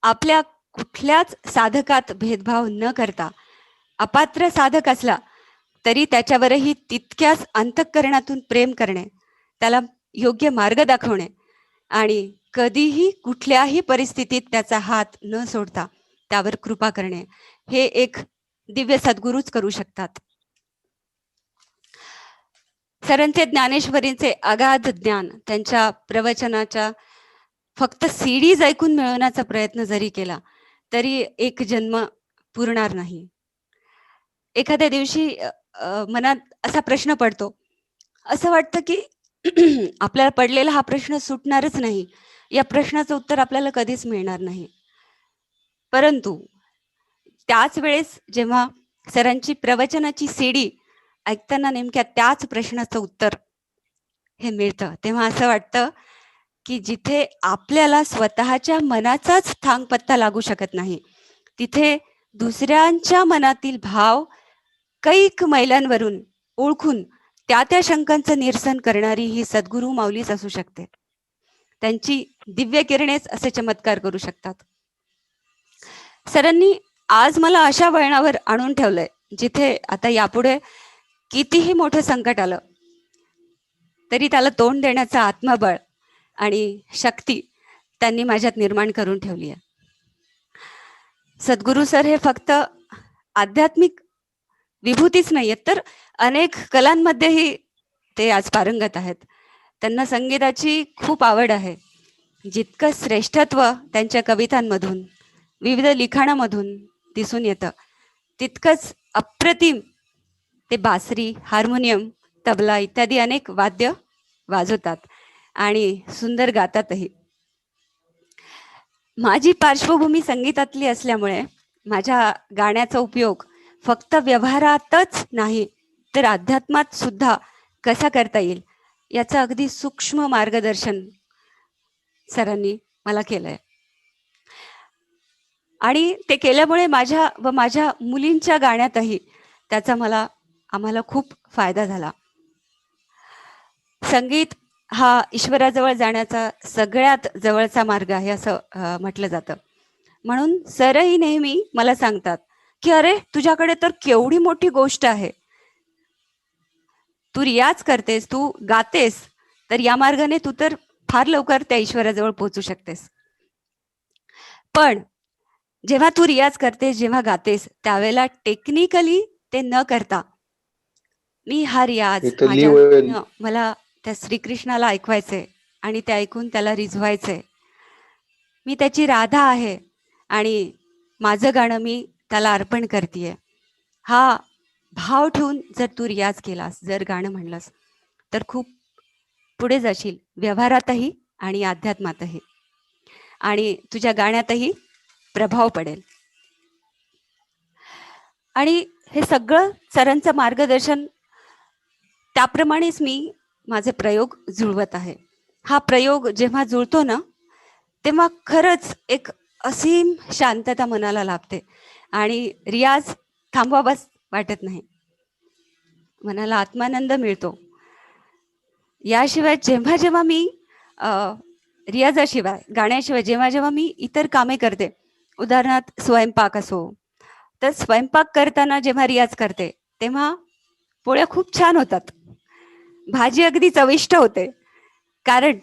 आपल्या कुठल्याच साधकात भेदभाव न करता अपात्र साधक असला तरी त्याच्यावरही तितक्याच अंतःकरणातून प्रेम करणे, त्याला योग्य मार्ग दाखवणे आणि कधीही कुठल्याही परिस्थितीत त्याचा हात न सोडता त्यावर कृपा करणे, हे एक दिव्य सद्गुरूच करू शकतात. सरांचे ज्ञानेश्वरीचे अगाध ज्ञान, त्यांच्या प्रवचनाच्या फक्त सीडीज ऐकून मिळवण्याचा प्रयत्न जरी केला तरी एक जन्म पुरणार नाही. एखाद्या दिवशी मनात असा प्रश्न पडतो, असं वाटतं की आपल्याला पडलेला हा प्रश्न सुटणारच नाही, या प्रश्नाचं उत्तर आपल्याला कधीच मिळणार नाही. परंतु त्याच वेळेस जेव्हा सरांची प्रवचनाची सीडी ऐकताना नेमक्या त्याच प्रश्नाचं उत्तर हे मिळतं, तेव्हा असं वाटतं की जिथे आपल्याला स्वतःच्या मनाचाच थांगपत्ता लागू शकत नाही, तिथे दुसऱ्यांच्या मनातील भाव कैक मैलांवरून ओळखून त्या शंकांचं निरसन करणारी ही सद्गुरू माऊलीच असू शकते. त्यांची दिव्य किरणेच असे चमत्कार करू शकतात. सरांनी आज मला अशा वळणावर आणून ठेवलंय जिथे आता यापुढे कितीही मोठं संकट आलं तरी त्याला तोंड देण्याचं आत्मबळ आणि शक्ती त्यांनी माझ्यात निर्माण करून ठेवली आहे. सद्गुरू सर हे फक्त आध्यात्मिक विभूतीच नाही आहेत, तर अनेक कलांमध्येही ते आज पारंगत आहेत. त्यांना संगीताची खूप आवड आहे. जितकं श्रेष्ठत्व त्यांच्या कवितांमधून, विविध लिखाणामधून दिसून येतं, तितकंच अप्रतिम ते बासरी, हार्मोनियम, तबला इत्यादी अनेक वाद्य वाजवतात आणि सुंदर गातातही. माझी पार्श्वभूमी संगीतातली असल्यामुळे माझ्या गाण्याचा उपयोग फक्त व्यवहारातच नाही तर अध्यात्मात सुद्धा कसा करता येईल याचं अगदी सूक्ष्म मार्गदर्शन सरांनी मला केलंय. आणि ते केल्यामुळे माझ्या व माझ्या मुलींच्या गाण्यातही त्याचा आम्हाला खूप फायदा झाला. संगीत हा ईश्वराजवळ जाण्याचा सगळ्यात जवळचा मार्ग आहे असं म्हटलं जातं. म्हणून सरही नेहमी मला सांगतात की अरे तुझ्याकडे तर केवढी मोठी गोष्ट आहे, तू रियाज करतेस, तू गातेस, तर या मार्गाने तू तर फार लवकर त्या ईश्वराजवळ पोहोचू शकतेस. पण जेव्हा तू रियाज करतेस, जेव्हा गातेस, त्यावेळेला टेक्निकली ते न करता मी हा रियाज मला त्या श्रीकृष्णाला ऐकवायचंय आणि ते ऐकून त्याला रिझवायचंय. मी त्याची राधा आहे आणि माझं गाणं मी त्याला अर्पण करतेय. हा भाव ठेवून जर तू रियाज केलास, जर गाणं म्हणलंस, तर खूप पुढे जाशील व्यवहारातही आणि अध्यात्मातही, आणि तुझ्या गाण्यातही प्रभाव पडेल. आणि हे सगळं सरांचं मार्गदर्शन त्याप्रमाणेच मी माझे प्रयोग जुळवत आहे. हा प्रयोग जेव्हा जुळतो ना, तेव्हा खरंच एक असीम शांतता मनाला लाभते आणि रियाज थांबवावाच वाटत नाही. मनाला आत्मानंद मिळतो. याशिवाय जेव्हा जेव्हा मी रियाजाशिवाय, गाण्याशिवाय जेव्हा जेव्हा मी इतर कामे करते, उदाहरणार्थ स्वयंपाक असो, तर स्वयंपाक करताना जेव्हा रियाज करते तेव्हा पोळ्या खूप छान होतात, भाजी अगदी चविष्ट होते, कारण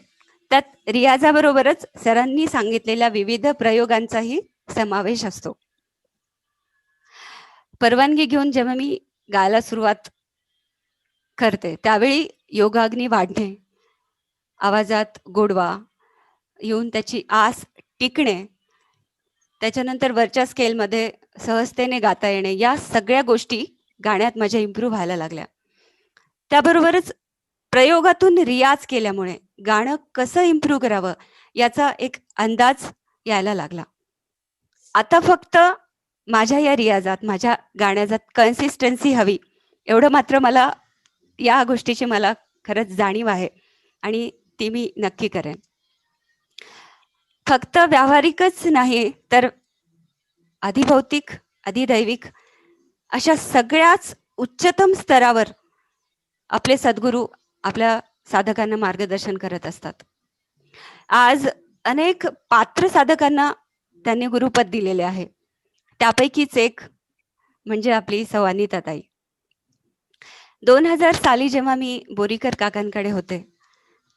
त्यात रियाजाबरोबरच सरांनी सांगितलेल्या विविध प्रयोगांचाही समावेश असतो. परवानगी घेऊन जेव्हा मी गायला सुरुवात करते त्यावेळी योगाग्नी वाढणे, आवाजात गोडवा येऊन त्याची आस टिकणे, त्याच्यानंतर वरच्या स्केलमध्ये सहजतेने गाता येणे, या सगळ्या गोष्टी गाण्यात माझ्या इम्प्रूव्ह व्हायला लागल्या. त्याबरोबरच प्रयोगातून रियाज केल्यामुळे गाणं कसं इम्प्रूव्ह करावं याचा एक अंदाज यायला लागला. आता फक्त माझ्या या रियाजात, माझ्या गाण्याजात कन्सिस्टन्सी हवी, एवढं मात्र या गोष्टीची मला खरंच जाणीव आहे आणि ती मी नक्की करेन. फक्त व्यावहारिकच नाही तर अधिभौतिक, अधिदैविक अशा सगळ्याच उच्चतम स्तरावर आपले सद्गुरू आपल्या साधकांना मार्गदर्शन करत असतात. आज अनेक पात्र साधकांना त्यांनी गुरुपद दिलेले आहे. त्यापैकीच एक म्हणजे आपली सौ अनिताताई. 2000 साली जेव्हा मी बोरीकर काकांकडे होते,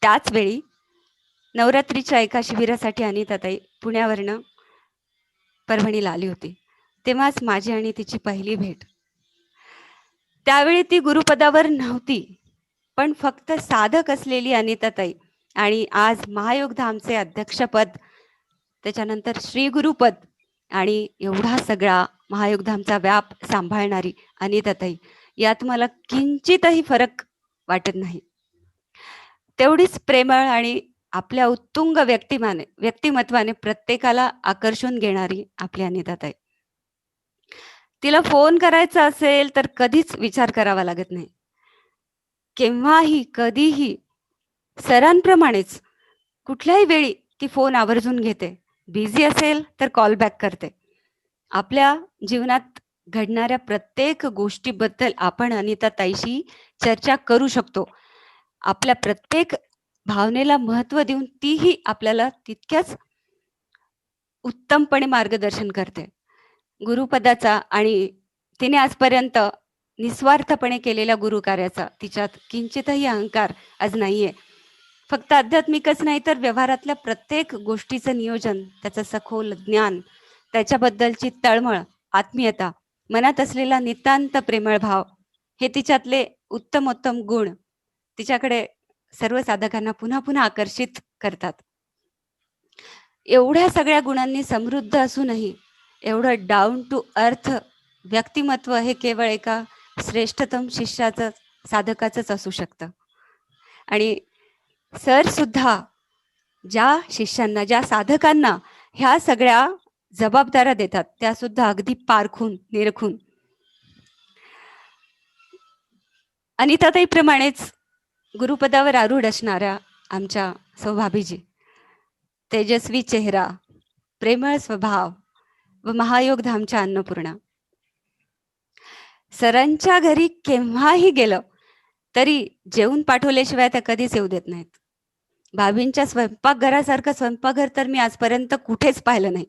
त्याच वेळी नवरात्रीच्या एका शिबिरासाठी अनिताताई पुण्यावरनं परभणीला आली होती. तेव्हाच माझी आणि तिची पहिली भेट. त्यावेळी ती गुरुपदावर नव्हती, पण फक्त साधक असलेली अनिताताई आणि आज महायोगधामचे अध्यक्षपद, त्याच्यानंतर श्री गुरुपद आणि एवढा सगळा महायोगधामचा व्याप सांभाळणारी अनिताताई, यात मला किंचितही फरक वाटत नाही. तेवढीच प्रेमळ आणि आपल्या उत्तुंग व्यक्तिमत्वाने प्रत्येकाला आकर्षून घेणारी आपली अनिताताई. तिला फोन करायचा असेल तर कधीच विचार करावा लागत नाही. केव्हाही कधीही सरांप्रमाणेच कुठल्याही वेळी ती फोन आवर्जून घेते. बिझी असेल तर कॉल बॅक करते. आपल्या जीवनात घडणाऱ्या प्रत्येक गोष्टीबद्दल आपण अनिताताईशी चर्चा करू शकतो. आपल्या प्रत्येक भावनेला महत्त्व देऊन तीही आपल्याला तितक्याच उत्तमपणे मार्गदर्शन करते. गुरुपदाचा आणि तिने आजपर्यंत निस्वार्थपणे केलेल्या गुरुकार्याचा तिच्यात किंचितही अहंकार आज नाहीये. फक्त आध्यात्मिकच नाही तर व्यवहारातल्या प्रत्येक गोष्टीचं नियोजन, त्याचं सखोल ज्ञान, त्याच्याबद्दलची तळमळ, आत्मीयता, मनात असलेला नितांत प्रेमळ भाव, हे तिच्यातले उत्तमोत्तम गुण तिच्याकडे सर्व साधकांना पुन्हा पुन्हा आकर्षित करतात. एवढ्या सगळ्या गुणांनी समृद्ध असूनही एवढं डाऊन टू अर्थ व्यक्तिमत्व हे केवळ एका श्रेष्ठतम शिष्याचं, साधकाचंच असू शकतं. आणि सर सुद्धा ज्या शिष्यांना, ज्या साधकांना ह्या सगळ्या जबाबदाऱ्या देतात त्या सुद्धा अगदी पारखून निरखून, अनिताताईप्रमाणेच गुरुपदावर आरूढ असणाऱ्या आमच्या सौभाभीजी, तेजस्वी चेहरा, प्रेमळ स्वभाव व महायोगधामच्या अन्नपूर्णा. सरांच्या घरी केव्हाही गेलं तरी जेवून पाठवल्याशिवाय त्या कधीच येऊ देत नाहीत. भाभींच्या स्वयंपाकघरासारखं स्वयंपाकघर तर मी आजपर्यंत कुठेच पाहिलं नाही.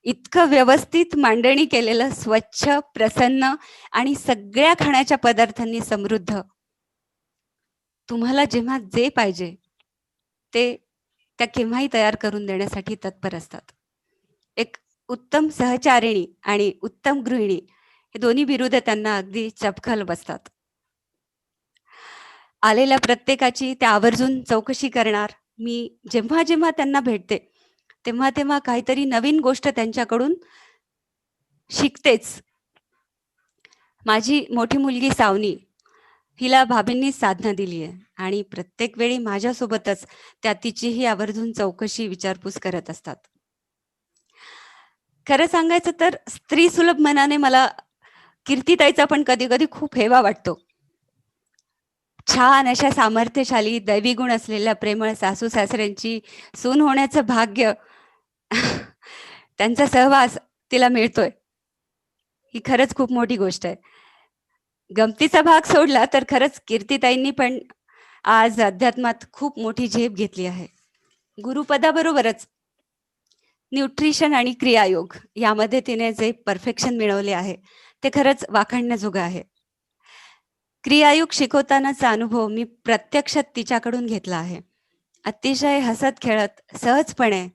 इतकं व्यवस्थित मांडणी केलेलं, स्वच्छ, प्रसन्न आणि सगळ्या खाण्याच्या पदार्थांनी समृद्ध. तुम्हाला जेव्हा जे पाहिजे ते त्या केव्हाही तयार करून देण्यासाठी तत्पर असतात. एक उत्तम सहचारिणी आणि उत्तम गृहिणी हे दोन्ही बिरुदं त्यांना अगदी चपखल बसतात. आलेल्या प्रत्येकाची त्या आवर्जून चौकशी करणार. मी जेव्हा जेव्हा त्यांना भेटते तेव्हा तेव्हा काहीतरी नवीन गोष्ट त्यांच्याकडून शिकतेच. माझी मोठी मुलगी सावनी, हिला भाभींनी साधना दिली आहे आणि प्रत्येक वेळी माझ्यासोबतच त्या तिचीही आवर्जून चौकशी विचारपूस करत असतात. खरं सांगायचं तर स्त्री सुलभ मनाने मला कीर्तिताईचा पण कधी कधी खूप हेवा वाटतो. छान अशा सामर्थ्यशाली, दैवी गुण असलेल्या प्रेमळ सासू सासऱ्यांची सून होण्याचं भाग्य त्यांचा सहवास तिला मिळतोय, ही खरंच खूप मोठी गोष्ट आहे. गमतीचा भाग सोडला तर खरंच कीर्तिताईंनी पण आज अध्यात्मात खूप मोठी झेप घेतली आहे. गुरुपदाबरोबरच न्यूट्रिशन आणि क्रियायोग यामध्ये तिने जे परफेक्शन मिळवले आहे ते खरंच वाखाणण्याजोगं आहे. क्रियायोग शिकवतानाचा अनुभव मी प्रत्यक्षात तिच्याकडून घेतला आहे. अतिशय हसत खेळत, सहजपणे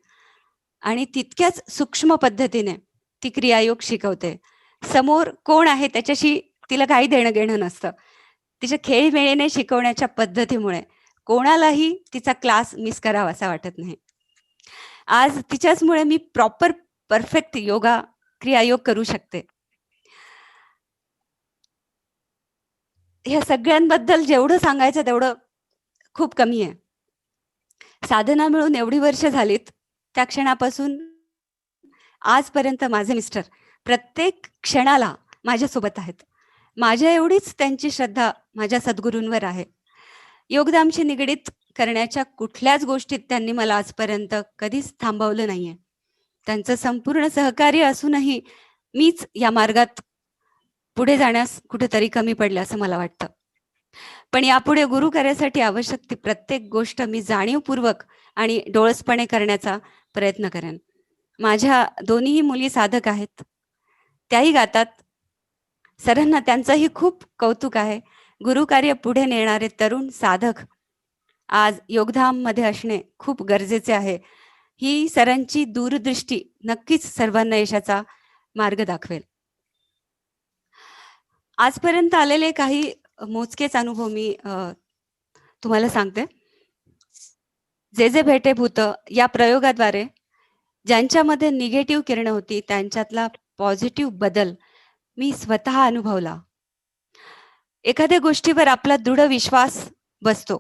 आणि तितक्याच सूक्ष्म पद्धतीने ती क्रियायोग शिकवते. समोर कोण आहे त्याच्याशी तिला काही देणं घेणं नसतं. तिच्या खेळीमेळीने शिकवण्याच्या पद्धतीमुळे कोणालाही तिचा क्लास मिस करावा असा वाटत नाही. आज तिच्याचमुळे मी प्रॉपर परफेक्ट योगा क्रियायोग करू शकते. ह्या सगळ्यांबद्दल जेवढं सांगायचं तेवढं खूप कमी आहे. साधना मिळून एवढी वर्ष झालीत, त्या क्षणापासून आजपर्यंत माझे मिस्टर प्रत्येक क्षणाला माझ्यासोबत आहेत. माझ्या एवढीच त्यांची श्रद्धा माझ्या सद्गुरूंवर आहे. योगदानशी निगडीत करण्याच्या कुठल्याच गोष्टीत त्यांनी मला आजपर्यंत कधीच थांबवलं नाहीये. त्यांचं संपूर्ण सहकार्य असूनही मीच या मार्गात पुढे जाण्यास कुठेतरी कमी पडले असं मला वाटतं. पण यापुढे गुरु कार्यासाठी आवश्यक ती प्रत्येक गोष्ट मी जाणीवपूर्वक आणि डोळसपणे करण्याचा प्रयत्न करेन. माझ्या दोन्हीही मुली साधक आहेत, त्याही गातात. सरांना त्यांचंही खूप कौतुक आहे. गुरुकार्य पुढे नेणारे तरुण साधक आज योगधाम मध्ये असणे खूप गरजेचे आहे. ही सरांची दूरदृष्टी नक्कीच सर्वांना यशाचा मार्ग दाखवेल. आजपर्यंत आलेले काही मोजकेच अनुभव मी तुम्हाला सांगते. जे जे भेटे भूत या प्रयोगाद्वारे ज्यांच्यामध्ये निगेटिव्ह किरण होती त्यांच्यातला पॉझिटिव्ह बदल मी स्वतः अनुभवला. एखाद्या गोष्टीवर आपला दृढ विश्वास बसतो.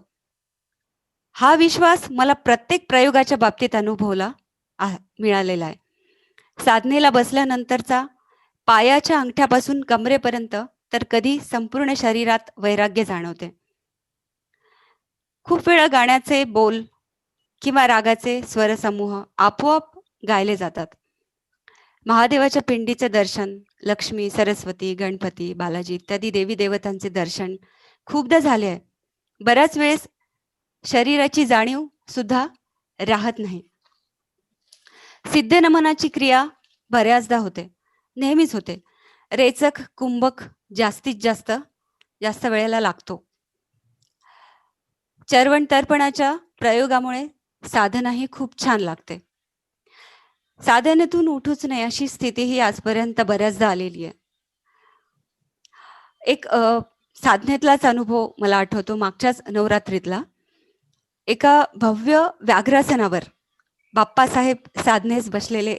हा विश्वास मला प्रत्येक प्रयोगाच्या बाबतीत अनुभवला मिळालेला आहे. साधनेला बसल्यानंतरचा पायाच्या अंगठ्यापासून कमरेपर्यंत तर कधी संपूर्ण शरीरात वैराग्य जाणवते. खूप वेळा गाण्याचे बोल किंवा रागाचे स्वरसमूह आपोआप गायले जातात. महादेवाच्या पिंडीचे दर्शन, लक्ष्मी, सरस्वती, गणपती, बालाजी इत्यादी देवी देवतांचे दर्शन खूपदा झाले आहे. बऱ्याच वेळेस शरीराची जाणीव सुद्धा राहत नाही. सिद्ध नमनाची क्रिया बऱ्याचदा होते, नेहमीच होते. रेचक कुंभक जास्तीत जास्त वेळेला लागतो. चरवण तर्पणाच्या प्रयोगामुळे साधनाही खूप छान लागते. साधनेतून उठूच नये अशी स्थिती ही आजपर्यंत बऱ्याचदा आलेली आहे. एक साधनेतलाच अनुभव मला आठवतो. मागच्याच नवरात्रीतला एका भव्य व्याघ्रासनावर बाप्पासाहेब साधनेस बसलेले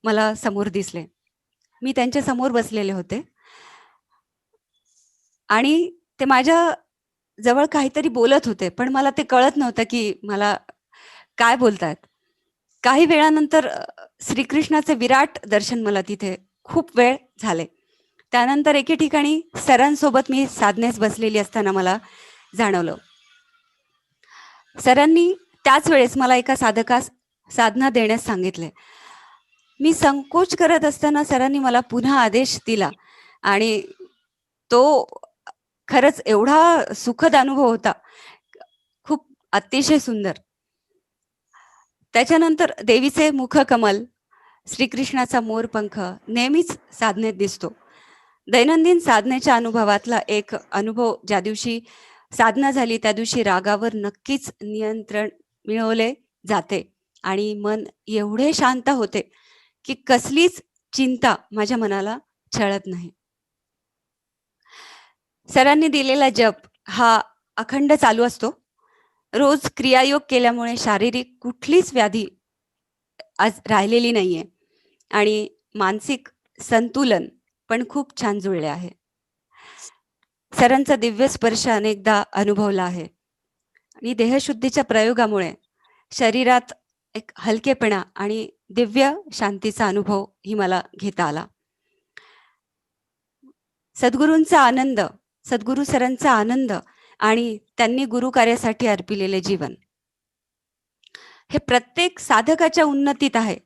मला समोर दिसले. मी त्यांच्या समोर बसलेले होते आणि ते माझ्या जवळ काहीतरी बोलत होते, पण मला ते कळत नव्हतं की मला काय बोलतायत. काही वेळानंतर श्रीकृष्णाचे विराट दर्शन मला तिथे खूप वेळ झाले. त्यानंतर एके ठिकाणी सरांसोबत मी साधनेस बसलेली असताना मला जाणवलं. सरांनी त्याच वेळेस मला एका साधकास साधना देण्यास सांगितले. मी संकोच करत असताना सरांनी मला पुन्हा आदेश दिला आणि तो खरंच एवढा सुखद अनुभव होता, खूप अतिशय सुंदर. त्याच्यानंतर देवीचे मुखकमल, श्रीकृष्णाचा मोरपंख नेहमीच साधनेत दिसतो. दैनंदिन साधनेच्या अनुभवातला एक अनुभव, ज्या दिवशी साधना झाली त्या दिवशी रागावर नक्कीच नियंत्रण मिळवले जाते आणि मन एवढे शांत होते की कसलीच चिंता माझ्या मनाला छळत नाही. सरांनी दिलेला जप हा अखंड चालू असतो. रोज क्रियायोग केल्यामुळे शारीरिक कुठलीच व्याधी आज राहिलेली नाहीये आणि मानसिक संतुलन पण खूप छान जुळले आहे. सरांचा दिव्य स्पर्श अनेकदा अनुभवला आहे आणि देहशुद्धीच्या प्रयोगामुळे शरीरात एक हलकेपणा आणि दिव्य शांतीचा अनुभव ही मला घेता आला. सद्गुरूंचा आनंद, सद्गुरू सरांचा आनंद आणि त्यांनी गुरु कार्यासाठी अर्पिलेले जीवन हे प्रत्येक साधकाच्या उन्नतीत आहे.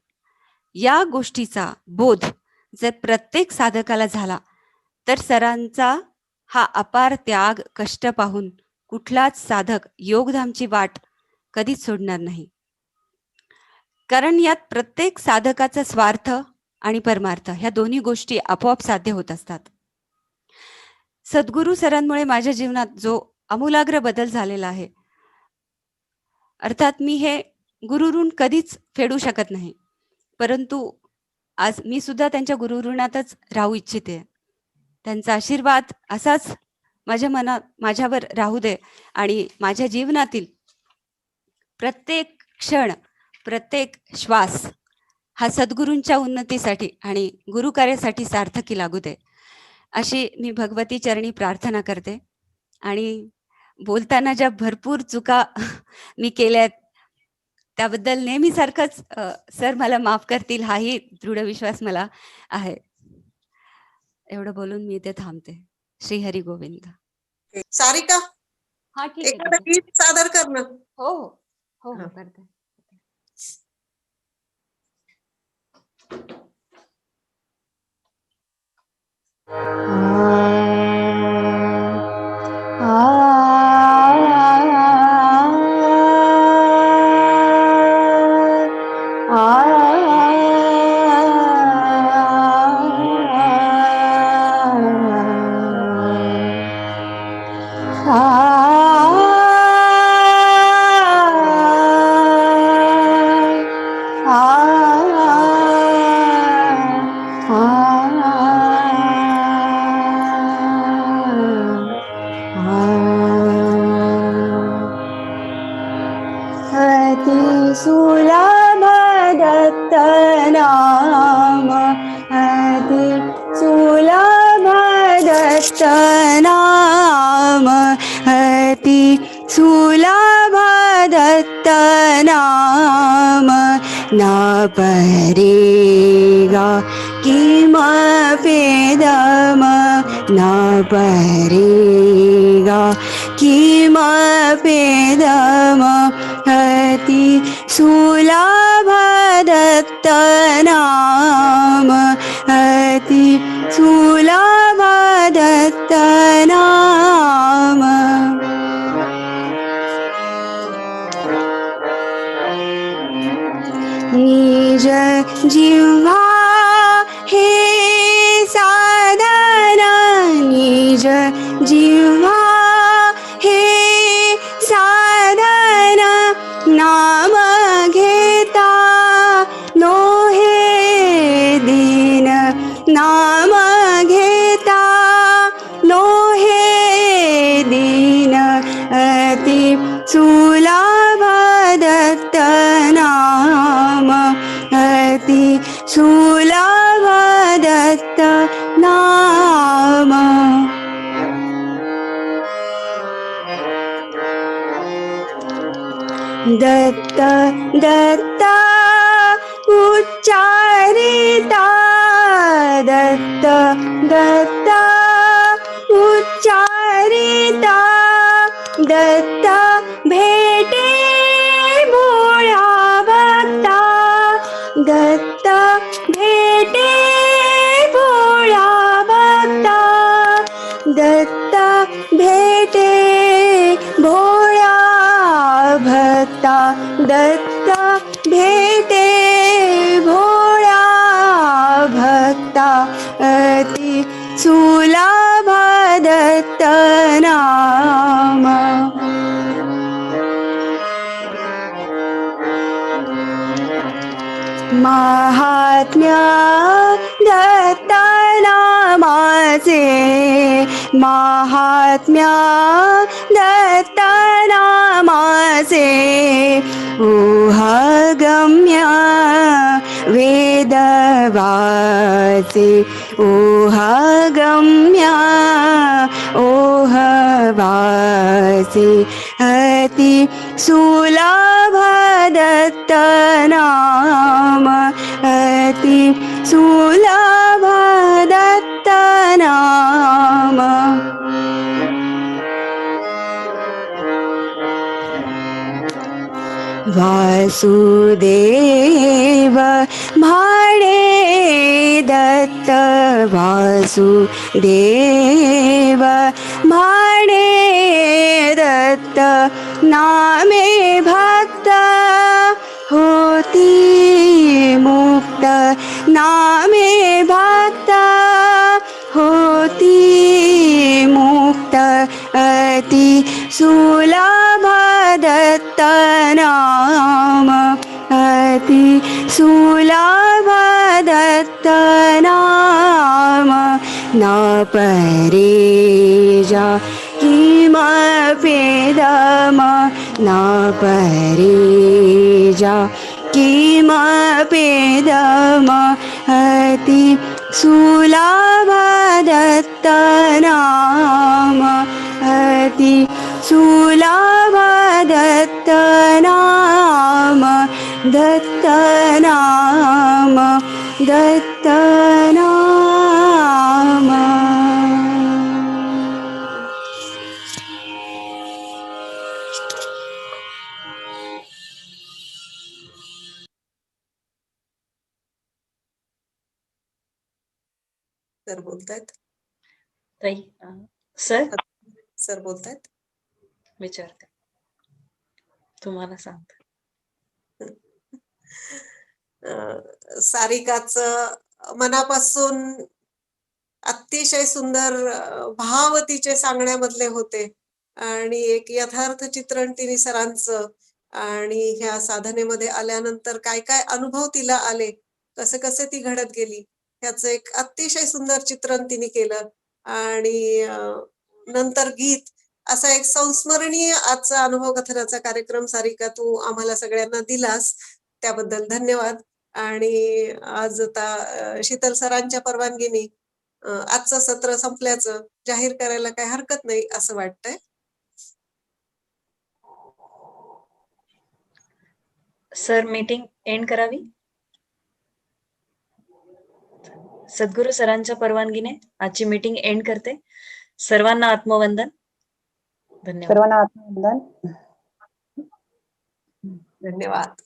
या गोष्टीचा बोध जर प्रत्येक साधकाला झाला तर सरांचा हा अपार त्याग, कष्ट पाहून कुठलाच साधक योगधामची वाट कधीच सोडणार नाही. कारण यात प्रत्येक साधकाचा स्वार्थ आणि परमार्थ ह्या दोन्ही गोष्टी आपोआप साध्य होत असतात. सद्गुरू सरांमुळे माझ्या जीवनात जो आमूलाग्र बदल झालेला आहे, अर्थात मी हे गुरुऋण कधीच फेडू शकत नाही, परंतु आज मी सुद्धा त्यांच्या गुरुऋणातच राहू इच्छिते. त्यांचा आशीर्वाद असाच माझ्यावर राहू दे आणि माझ्या जीवनातील प्रत्येक क्षण, प्रत्येक श्वास हा सद्गुरूंच्या उन्नतीसाठी आणि गुरुकार्यासाठी सार्थकी लागू दे, अशी मी भगवती चरणी प्रार्थना करते. आणि बोलताना ज्या भरपूर चुका मी केल्यात त्याबद्दल नेहमीसारखंच सर मला माफ करतील हाही दृढ विश्वास मला आहे. एवढं बोलून मी इथे थांबते. श्री हरी गोविंद. सारिका, हा ठीक एखादं आहे. गीत सादर करणं. हो हो हो हो करते. सुलभ दत्त नाम, अति सुलभ दत्त नाम, अति सुलभ दत्त नाम, ना परेगा किमपेदम, ना परेगा किमपेदम, अति सुलभ दत्त नाम, अति सुलभ दत्त नाम. निज जिह्वा हे साधन, निज जिह्वा हे साधन, नाम घेता नोहे दीन, नाम घेता नोहे दीन, अति सुलभ दत्त नाम, अति सुलभ दत्त नाम. दत्त दत्ता उच्चारिता दत्त दत्ता उच्चारिता दत्त भेटे भोळा भक्ता दत्त भेटे भोळा भक्ता दत्त भेटे भोळा भक्ता दत्त भेटे भोळा भक्ता अति सुलभ दत्त नाम महात्म्य दत्त नामाचे महात्म्य दत्त नामाचे ऊहगम्य वेदवाचे ऊहगम्य ओहवाचे अति सुलभ दत्त नाम अति सुलभ दत्त नाम वासुदेव भाणे दत्त वासुदेव भाणे दत्त नामे भक्त होती मुक्त नामे भक्त होती मुक्त अति सुलभ दत्त नाम अति सुलभ दत्त नाम न परेजा किमपेदम न परेजा किमपेदम अति सुलभ दत्त नाम अति सुलभ दत्त नाम दत्त नाम दत्त नाम सर बोलतायत. ताई सर सर बोलतायत. विचारते, तुम्हाला सांगते. सारिकाचं मनापासून अतिशय सुंदर भाव तिचे सांगण्यामधले होते आणि एक यथार्थ चित्रण तिने सरांचं आणि ह्या साधनेमध्ये आल्यानंतर काय काय अनुभव तिला आले, कसे कसे ती घडत गेली, ह्याचं एक अतिशय सुंदर चित्रण तिने केलं. आणि नंतर गीत, असा एक संस्मरणीय आजचा अनुभव कथनाचा कार्यक्रम सारिका तू आम्हाला सगळ्यांना दिलास, त्याबद्दल धन्यवाद. आणि आज आता शीतल सरांच्या परवानगीने आजचं सत्र संपल्याचं जाहीर करायला काही हरकत नाही असं वाटतंय. सर मीटिंग एंड करावी. सद्गुरू सरांच्या परवानगीने आजची मीटिंग एंड करते. सर्वांना आत्मवंदन. धन्यवाद. सर्वांना आत्मवंदन. धन्यवाद.